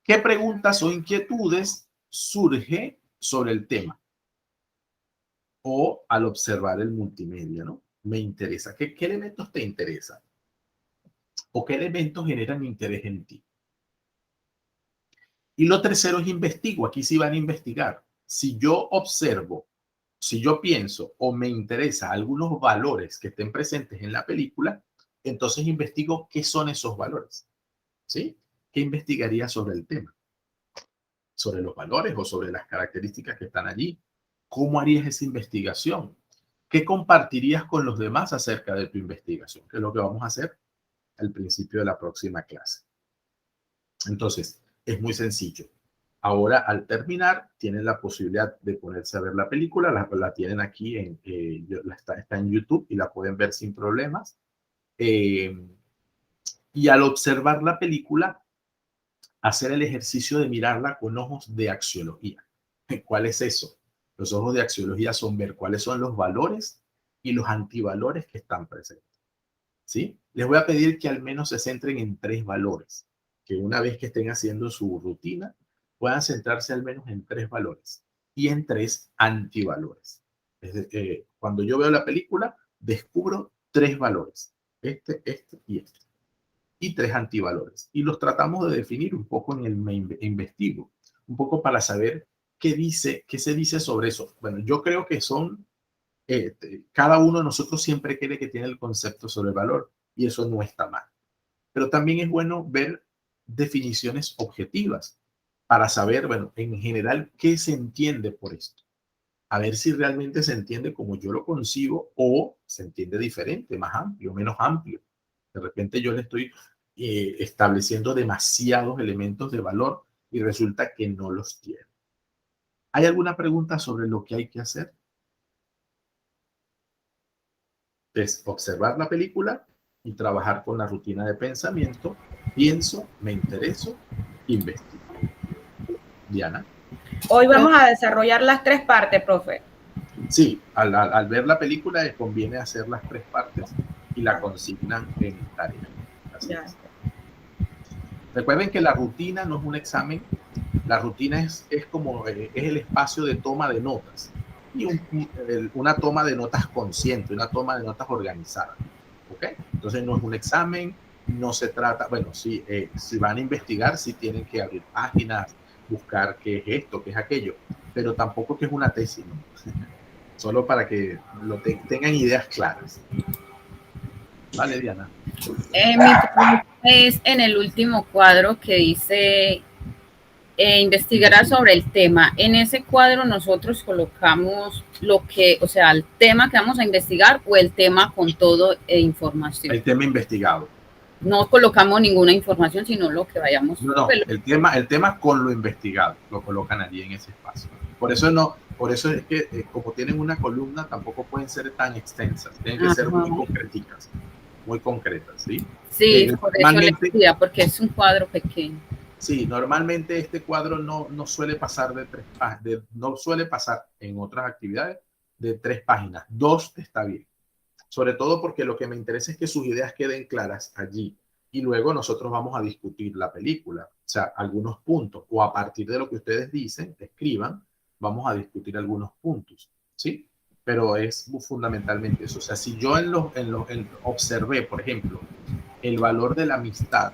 ¿Qué preguntas o inquietudes surge sobre el tema? O al observar el multimedia, ¿no? Me interesa. ¿Qué elementos te interesan? ¿O qué elementos generan interés en ti? Y lo tercero es investigo. Aquí sí van a investigar. Si yo observo, si yo pienso o me interesa algunos valores que estén presentes en la película, entonces investigo qué son esos valores. ¿Sí? ¿Qué investigaría sobre el tema? ¿Sobre los valores o sobre las características que están allí? ¿Cómo harías esa investigación? ¿Qué compartirías con los demás acerca de tu investigación? Que es lo que vamos a hacer al principio de la próxima clase. Entonces, es muy sencillo. Ahora, al terminar, tienen la posibilidad de ponerse a ver la película. La tienen aquí, está en YouTube y la pueden ver sin problemas. Y al observar la película, hacer el ejercicio de mirarla con ojos de axiología. ¿Cuál es eso? Los ojos de axiología son ver cuáles son los valores y los antivalores que están presentes. ¿Sí? Les voy a pedir que al menos se centren en 3 valores, que una vez que estén haciendo su rutina, puedan centrarse al menos en 3 valores y en 3 antivalores. Cuando yo veo la película, descubro 3 valores, este y este, y 3 antivalores. Y los tratamos de definir un poco en el Me Investigo, un poco para saber qué se dice sobre eso. Bueno, yo creo que son cada uno de nosotros siempre cree que tiene el concepto sobre el valor y eso no está mal. Pero también es bueno ver definiciones objetivas para saber, bueno, en general, qué se entiende por esto. A ver si realmente se entiende como yo lo concibo o se entiende diferente, más amplio, menos amplio. De repente yo le estoy estableciendo demasiados elementos de valor y resulta que no los tiene. ¿Hay alguna pregunta sobre lo que hay que hacer? Es observar la película y trabajar con la rutina de pensamiento. Pienso, me intereso, investigo. Diana. Hoy vamos a desarrollar las 3 partes, profe. Sí, al ver la película les conviene hacer las 3 partes y la consignan en tarea. Así es. Recuerden que la rutina no es un examen, la rutina es como es el espacio de toma de notas y una toma de notas consciente, una toma de notas organizada. ¿Ok? Entonces no es un examen, no se trata, bueno, si van a investigar, sí tienen que abrir páginas, buscar qué es esto, qué es aquello, pero tampoco que es una tesis, ¿no? Solo para que tengan ideas claras. Vale, Diana. Mi pregunta es en el último cuadro que dice investigará sobre el tema. En ese cuadro nosotros colocamos lo que, o sea, el tema que vamos a investigar o el tema con todo información. El tema investigado. No colocamos ninguna información, sino lo que vayamos. No, el tema con lo investigado lo colocan allí en ese espacio. Por eso es que como tienen una columna, tampoco pueden ser tan extensas, tienen que ser muy concretas, ¿sí? Sí, por eso le decía, porque es un cuadro pequeño. Sí, normalmente este cuadro no suele pasar de 3 páginas, no suele pasar en otras actividades de 3 páginas, 2 está bien. Sobre todo porque lo que me interesa es que sus ideas queden claras allí y luego nosotros vamos a discutir la película, o sea, algunos puntos, o a partir de lo que ustedes dicen, escriban, vamos a discutir algunos puntos, ¿sí? Pero es fundamentalmente eso. O sea, si yo observé, por ejemplo, el valor de la amistad,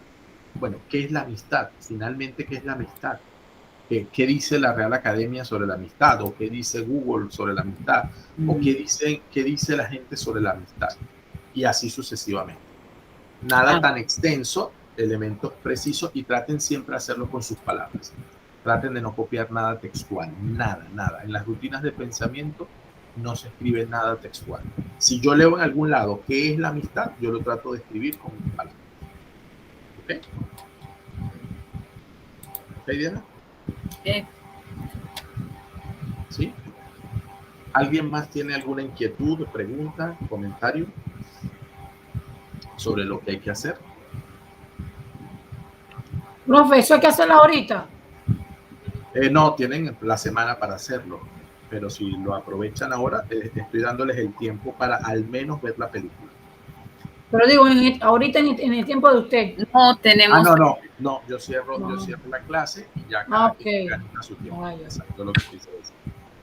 bueno, ¿qué es la amistad? Finalmente, ¿qué es la amistad? ¿Qué dice la Real Academia sobre la amistad? ¿O qué dice Google sobre la amistad? ¿O qué dice la gente sobre la amistad? Y así sucesivamente. Nada tan extenso, elementos precisos, y traten siempre de hacerlo con sus palabras. Traten de no copiar nada textual, nada. En las rutinas de pensamiento no se escribe nada textual. Si yo leo en algún lado qué es la amistad, yo lo trato de escribir con mis palabras. ¿Ok? ¿Ok, Diana? ¿Sí? ¿Alguien más tiene alguna inquietud, pregunta, comentario sobre lo que hay que hacer? Profe, ¿eso hay que hacerlo ahorita? No, tienen la semana para hacerlo, pero si lo aprovechan ahora, estoy dándoles el tiempo para al menos ver la película. Pero digo, ahorita en el tiempo de usted. No tenemos. No, yo cierro la clase y ya gana su tiempo. Exacto, lo que quise decir.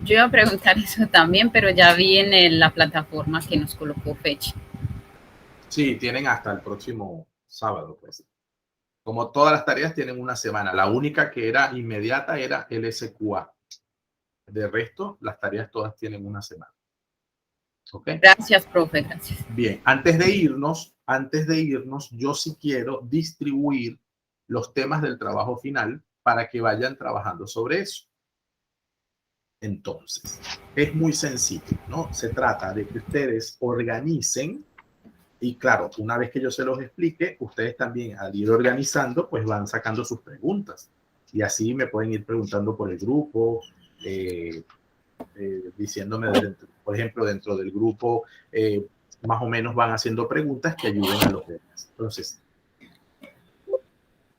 Yo iba a preguntar eso también, pero ya vi en la plataforma que nos colocó fecha. Sí, tienen hasta el próximo sábado, pues. Como todas las tareas tienen una semana. La única que era inmediata era el SQA. De resto, las tareas todas tienen una semana. ¿Okay? Gracias, profe, gracias. Bien, antes de irnos, yo sí quiero distribuir los temas del trabajo final para que vayan trabajando sobre eso. Entonces, es muy sencillo, ¿no? Se trata de que ustedes organicen y claro, una vez que yo se los explique, ustedes también al ir organizando, pues van sacando sus preguntas. Y así me pueden ir preguntando por el grupo, diciéndome, por ejemplo, dentro del grupo, más o menos van haciendo preguntas que ayuden a los demás. Entonces,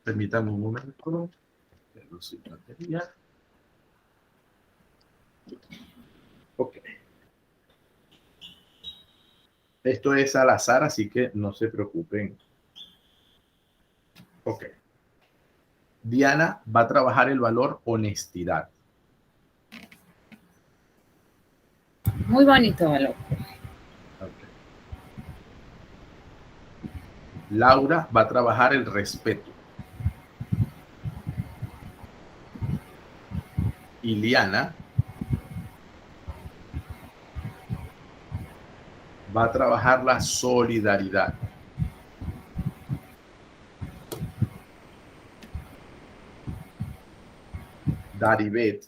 Permítanme un momento. Batería. Ok. Esto es al azar, así que no se preocupen. Ok. Diana va a trabajar el valor honestidad. Muy bonito valor. Okay. Laura va a trabajar el respeto. Iliana va a trabajar la solidaridad. Daribet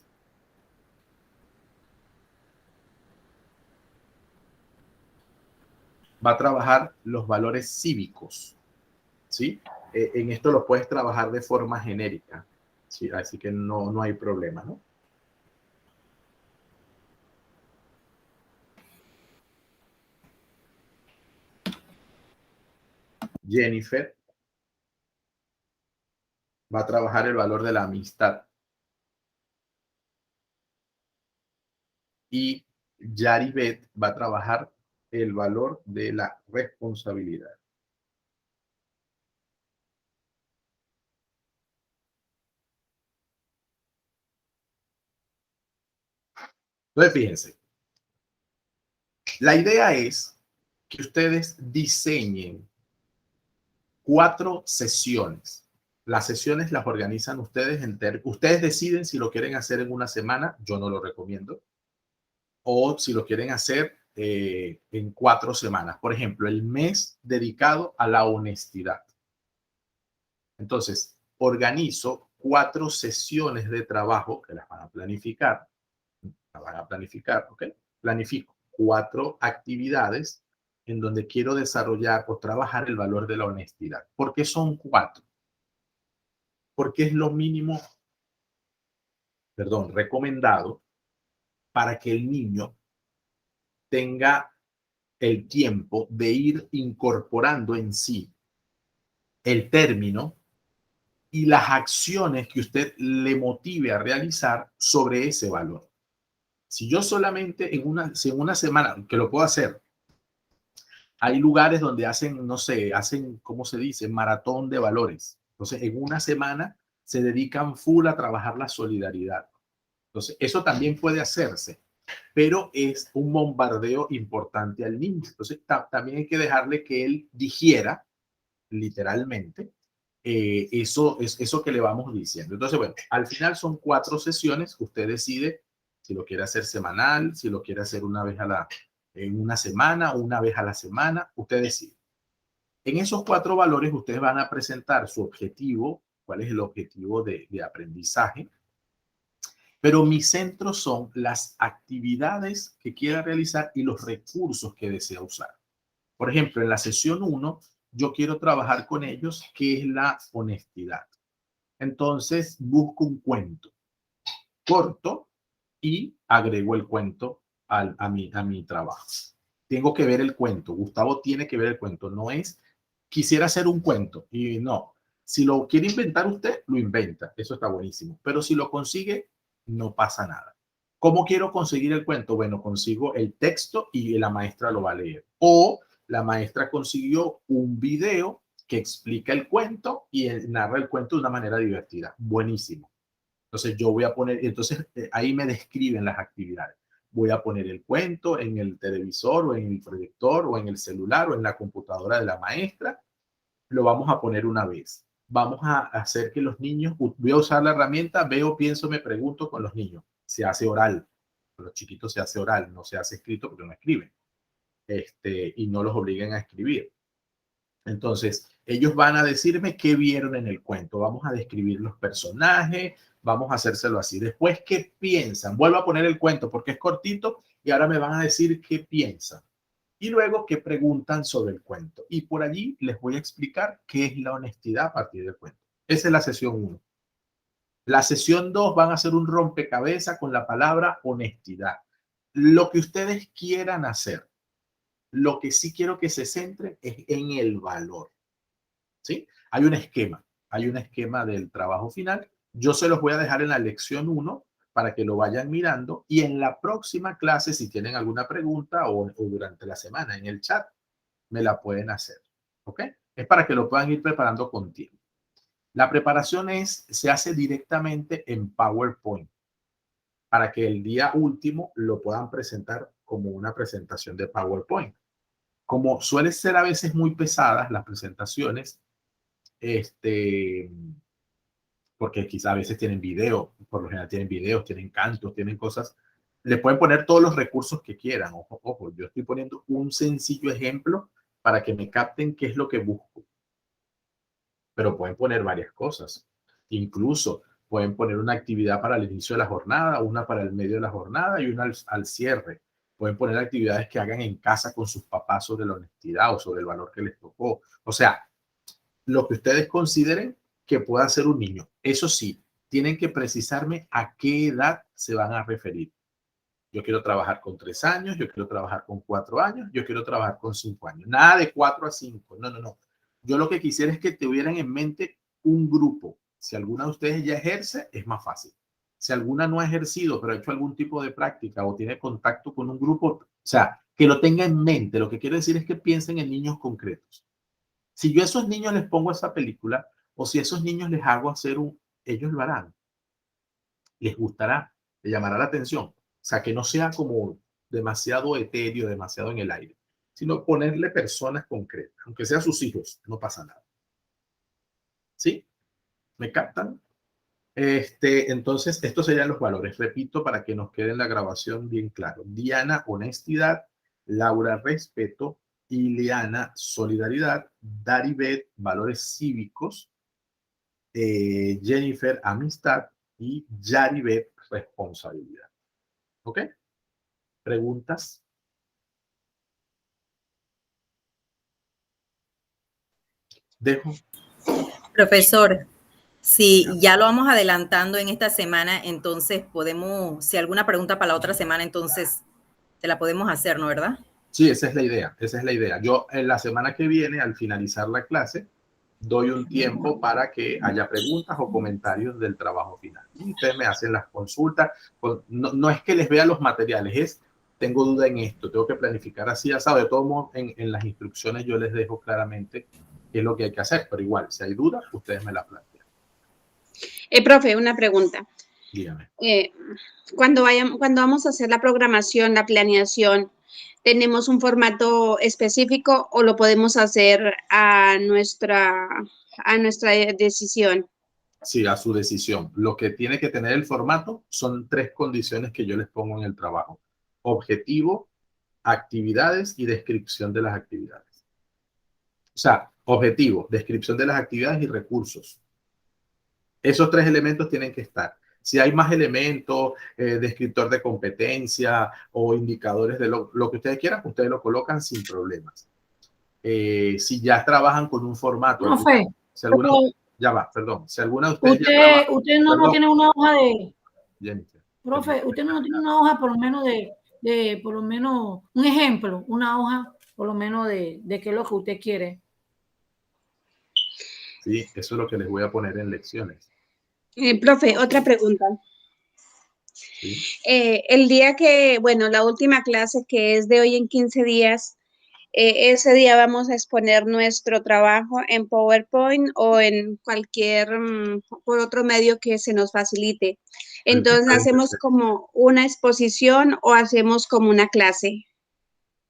va a trabajar los valores cívicos, ¿sí? En esto lo puedes trabajar de forma genérica, ¿sí? Así que no hay problema, ¿no? Jennifer va a trabajar el valor de la amistad. Y Yaribet va a trabajar el valor de la responsabilidad. Entonces, fíjense, la idea es que ustedes diseñen 4 sesiones. Las sesiones las organizan ustedes. Ustedes deciden si lo quieren hacer en una semana, yo no lo recomiendo, o si lo quieren hacer en 4 semanas. Por ejemplo, el mes dedicado a la honestidad. Entonces, organizo 4 sesiones de trabajo que las van a planificar. ¿Ok? Planifico 4 actividades en donde quiero desarrollar o trabajar el valor de la honestidad. ¿Por qué son 4? Porque es lo mínimo, recomendado para que el niño tenga el tiempo de ir incorporando en sí el término y las acciones que usted le motive a realizar sobre ese valor. Si yo solamente en una semana, que lo puedo hacer, hay lugares donde hacen, no sé, ¿cómo se dice? Maratón de valores. Entonces, en una semana se dedican full a trabajar la solidaridad. Entonces, eso también puede hacerse, pero es un bombardeo importante al niño. Entonces, también hay que dejarle que él digiera, literalmente, eso que le vamos diciendo. Entonces, bueno, al final son 4 sesiones. Usted decide si lo quiere hacer semanal, si lo quiere hacer en una semana o una vez a la semana. Usted decide. En esos 4 valores, ustedes van a presentar su objetivo, cuál es el objetivo de aprendizaje. Pero mis centros son las actividades que quiera realizar y los recursos que desea usar. Por ejemplo, en la sesión 1, yo quiero trabajar con ellos, que es la honestidad. Entonces, busco un cuento corto y agrego el cuento a mi trabajo. Tengo que ver el cuento. Gustavo tiene que ver el cuento. No es, quisiera hacer un cuento y no. Si lo quiere inventar usted, lo inventa. Eso está buenísimo. Pero si lo consigue, no pasa nada. ¿Cómo quiero conseguir el cuento? Bueno, consigo el texto y la maestra lo va a leer. O la maestra consiguió un video que explica el cuento y narra el cuento de una manera divertida. Buenísimo. Entonces yo voy a poner, entonces ahí me describen las actividades. Voy a poner el cuento en el televisor o en el proyector o en el celular o en la computadora de la maestra. Lo vamos a poner una vez. Vamos a hacer que los niños, voy a usar la herramienta, veo, pienso, me pregunto con los niños. Se hace oral. Con los chiquitos se hace oral, no se hace escrito porque no escriben. Y no los obliguen a escribir. Entonces, ellos van a decirme qué vieron en el cuento. Vamos a describir los personajes, vamos a hacérselo así. Después, ¿qué piensan? Vuelvo a poner el cuento porque es cortito y ahora me van a decir qué piensan. Y luego, qué preguntan sobre el cuento. Y por allí les voy a explicar qué es la honestidad a partir del cuento. Esa es la sesión 1. La sesión 2 van a hacer un rompecabezas con la palabra honestidad. Lo que ustedes quieran hacer. Lo que sí quiero que se centren es en el valor. ¿Sí? Hay un esquema. hay un esquema del trabajo final. Yo se los voy a dejar en la lección 1 para que lo vayan mirando y en la próxima clase, si tienen alguna pregunta o durante la semana en el chat, me la pueden hacer. ¿Ok? Es para que lo puedan ir preparando con tiempo. La preparación se hace directamente en PowerPoint para que el día último lo puedan presentar como una presentación de PowerPoint. Como suelen ser a veces muy pesadas las presentaciones, porque quizá a veces tienen video, por lo general tienen videos, tienen cantos, tienen cosas, le pueden poner todos los recursos que quieran. Ojo, ojo, yo estoy poniendo un sencillo ejemplo para que me capten qué es lo que busco. Pero pueden poner varias cosas. Incluso pueden poner una actividad para el inicio de la jornada, una para el medio de la jornada y una al cierre. Pueden poner actividades que hagan en casa con sus papás sobre la honestidad o sobre el valor que les tocó. O sea, lo que ustedes consideren que pueda hacer un niño. Eso sí, tienen que precisarme a qué edad se van a referir. Yo quiero trabajar con 3 años, yo quiero trabajar con 4 años, yo quiero trabajar con 5 años. Nada de 4 a 5. No, no, no. Yo lo que quisiera es que tuvieran en mente un grupo. Si alguna de ustedes ya ejerce, es más fácil. Si alguna no ha ejercido, pero ha hecho algún tipo de práctica o tiene contacto con un grupo, o sea, que lo tenga en mente. Lo que quiero decir es que piensen en niños concretos. Si yo a esos niños les pongo esa película, o si a esos niños les hago hacer ellos lo harán. Les gustará, les llamará la atención. O sea, que no sea como demasiado etéreo, demasiado en el aire, sino ponerle personas concretas, aunque sean sus hijos, no pasa nada. ¿Sí? ¿Me captan? Entonces, estos serían los valores. Repito, para que nos quede en la grabación bien claro. Diana, honestidad. Laura, respeto. Ileana, solidaridad. Daribet, valores cívicos. Jennifer, amistad. Y Yaribet, responsabilidad. ¿Ok? ¿Preguntas? Dejo. Profesor, si ya lo vamos adelantando en esta semana, entonces podemos, si alguna pregunta para la otra semana, entonces te la podemos hacer, ¿no? ¿Verdad? Sí, esa es la idea, esa es la idea. Yo en la semana que viene, al finalizar la clase, doy un tiempo para que haya preguntas o comentarios del trabajo final. Y ustedes me hacen las consultas. No, no es que les vea los materiales, es tengo duda en esto, tengo que planificar así, asado. De todo modo, en las instrucciones yo les dejo claramente qué es lo que hay que hacer, pero igual, si hay dudas, ustedes me la plantean. Profe, una pregunta. Dígame. Cuando vamos a hacer la programación, la planeación, ¿tenemos un formato específico o lo podemos hacer a nuestra decisión? Sí, a su decisión. Lo que tiene que tener el formato son 3 condiciones que yo les pongo en el trabajo: objetivo, actividades y descripción de las actividades. O sea, objetivo, descripción de las actividades y recursos. Esos 3 elementos tienen que estar. Si hay más elementos, descriptor de competencia o indicadores de lo que ustedes quieran, ustedes lo colocan sin problemas. Si ya trabajan con un formato. Profe, ya va, perdón. Si alguna de ustedes usted no tiene una hoja de... Jennifer, profe, usted no tiene una hoja por lo menos por lo menos un ejemplo, una hoja por lo menos de qué es lo que usted quiere. Sí, eso es lo que les voy a poner en lecciones. Profe, otra pregunta. ¿Sí? El día que, bueno, la última clase que es de hoy en 15 días, ese día vamos a exponer nuestro trabajo en PowerPoint o en cualquier, por otro medio que se nos facilite. Entonces, ¿hacemos como una exposición o hacemos como una clase?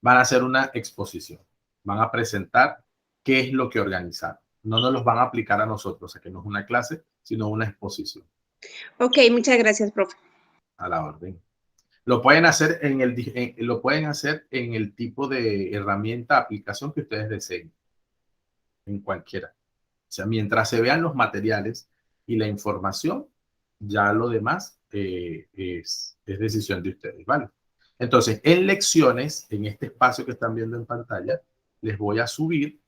Van a hacer una exposición. Van a presentar qué es lo que organizaron. No nos los van a aplicar a nosotros, o sea que no es una clase, sino una exposición. Ok, muchas gracias, profe. A la orden. Lo pueden hacer en el tipo de herramienta, aplicación que ustedes deseen. En cualquiera. O sea, mientras se vean los materiales y la información, ya lo demás es decisión de ustedes, ¿vale? Entonces, en lecciones, en este espacio que están viendo en pantalla, les voy a subir.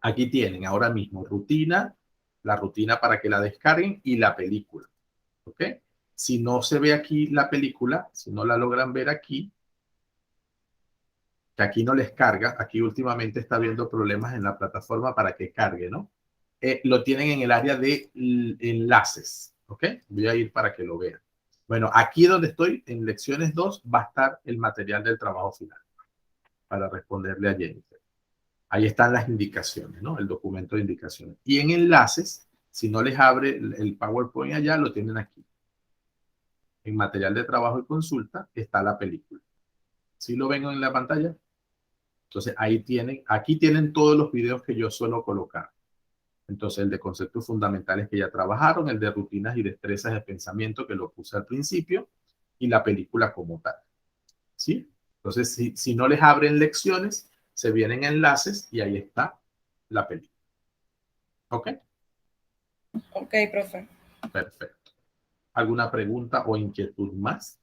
Aquí tienen ahora mismo rutina, la rutina para que la descarguen y la película. ¿Ok? Si no se ve aquí la película, si no la logran ver aquí, que aquí no les carga, aquí últimamente está habiendo problemas en la plataforma para que cargue, ¿no? lo tienen en el área de enlaces. ¿Ok? Voy a ir para que lo vean. Bueno, aquí donde estoy, en lecciones 2, va a estar el material del trabajo final para responderle a Jennifer. Ahí están las indicaciones, ¿no? El documento de indicaciones. Y en enlaces, si no les abre el PowerPoint allá, lo tienen aquí. En material de trabajo y consulta está la película. ¿Sí lo ven en la pantalla? Entonces, ahí tienen, aquí tienen todos los videos que yo suelo colocar. Entonces, el de conceptos fundamentales que ya trabajaron, el de rutinas y destrezas de pensamiento que lo puse al principio, y la película como tal. ¿Sí? Entonces, si no les abren lecciones, se vienen enlaces y ahí está la película. ¿Ok? Ok, profe. Perfecto. ¿Alguna pregunta o inquietud más?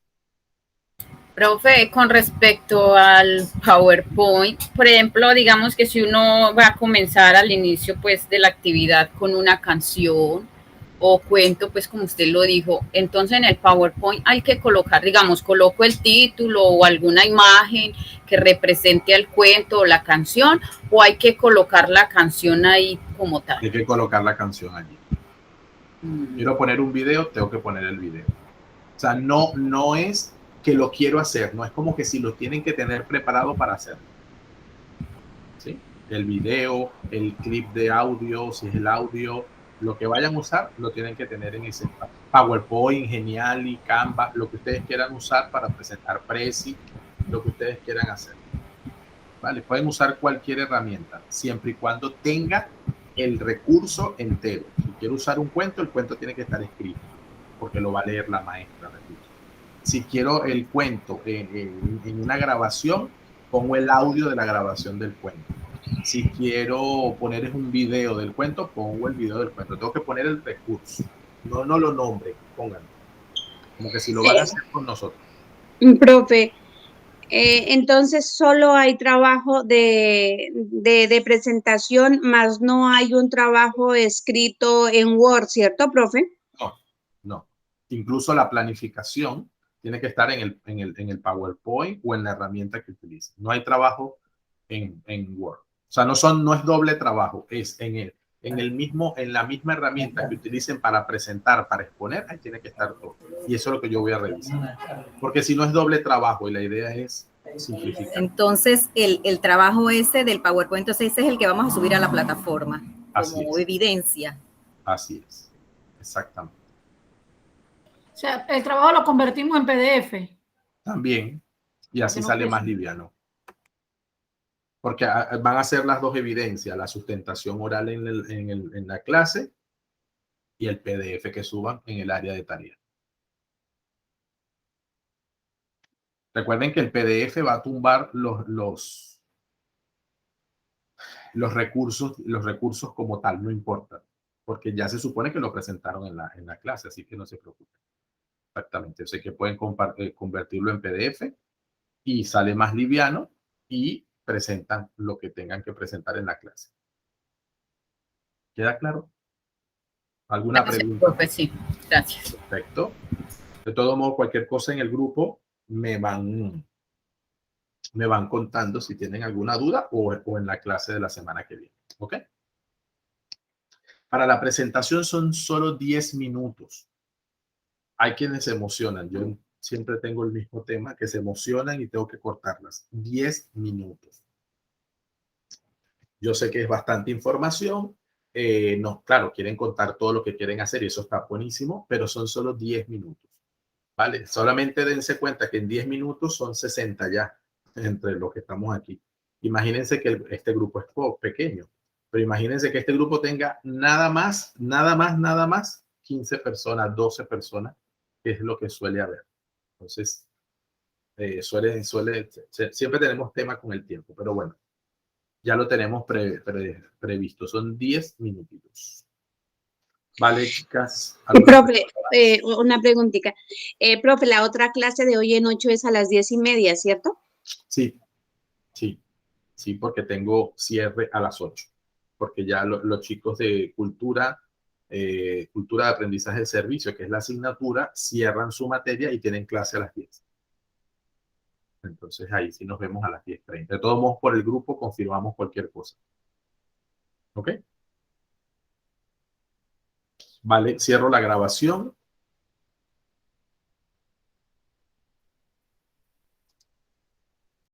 Profe, con respecto al PowerPoint, por ejemplo, digamos que si uno va a comenzar al inicio pues de la actividad con una canción o cuento, pues como usted lo dijo, entonces en el PowerPoint hay que colocar, digamos, coloco el título o alguna imagen que represente el cuento o la canción, o hay que colocar la canción ahí como tal. Hay que colocar la canción allí. Quiero poner un video, tengo que poner el video. O sea, no es que lo quiero hacer, no es como que si lo tienen que tener preparado para hacerlo. ¿Sí? El video, el clip de audio, si es el audio, lo que vayan a usar, lo tienen que tener en ese PowerPoint, Geniali, Canva, lo que ustedes quieran usar para presentar Prezi, lo que ustedes quieran hacer. ¿Vale? Pueden usar cualquier herramienta, siempre y cuando tenga el recurso entero. Si quiero usar un cuento, el cuento tiene que estar escrito, porque lo va a leer la maestra. Si quiero el cuento en una grabación, pongo el audio de la grabación del cuento. Si quiero poner un video del cuento, pongo el video del cuento. Tengo que poner el recurso. No lo nombre, pónganlo. Como que si lo van a hacer con nosotros. Profe, entonces solo hay trabajo de presentación, más no hay un trabajo escrito en Word, ¿cierto, profe? No. Incluso la planificación tiene que estar en el PowerPoint o en la herramienta que utilicen. No hay trabajo en Word. O sea, no es doble trabajo, es en la misma herramienta que utilicen para presentar, para exponer, ahí tiene que estar todo. Y eso es lo que yo voy a revisar. Porque si no es doble trabajo y la idea es simplificar. Entonces, el trabajo ese del PowerPoint, entonces ese es el que vamos a subir a la plataforma como evidencia. Así es, exactamente. O sea, el trabajo lo convertimos en PDF. También, y así sale más liviano. Porque van a ser las dos evidencias, la sustentación oral en la clase y el PDF que suban en el área de tarea. Recuerden que el PDF va a tumbar los recursos como tal, no importa, porque ya se supone que lo presentaron en la clase, así que no se preocupen. Exactamente, yo sé que pueden convertirlo en PDF y sale más liviano y presentan lo que tengan que presentar en la clase. ¿Queda claro? ¿Alguna pregunta? Profe, sí, gracias. Perfecto. De todo modo, cualquier cosa en el grupo me van contando si tienen alguna duda o en la clase de la semana que viene. ¿Ok? Para la presentación son solo 10 minutos. Hay quienes se emocionan. Yo siempre tengo el mismo tema, que se emocionan y tengo que cortarlas. 10 minutos. Yo sé que es bastante información. No, claro, quieren contar todo lo que quieren hacer y eso está buenísimo, pero son solo 10 minutos. ¿Vale? Solamente dense cuenta que en 10 minutos son 60 ya entre los que estamos aquí. Imagínense que este grupo es pequeño, pero imagínense que este grupo tenga nada más 15 personas, 12 personas, que es lo que suele haber. Entonces, siempre tenemos tema con el tiempo, pero bueno, ya lo tenemos previsto. Son 10 minutitos. Vale, chicas. Profe, una preguntita. Profe, la otra clase de hoy en 8 es a las 10:30, ¿cierto? Sí, porque tengo cierre a las 8. Porque ya los chicos de cultura de aprendizaje de servicio, que es la asignatura, cierran su materia y tienen clase a las 10. Entonces ahí sí nos vemos a las 10:30. De todos modos, por el grupo confirmamos cualquier cosa. ¿Ok? Vale, cierro la grabación.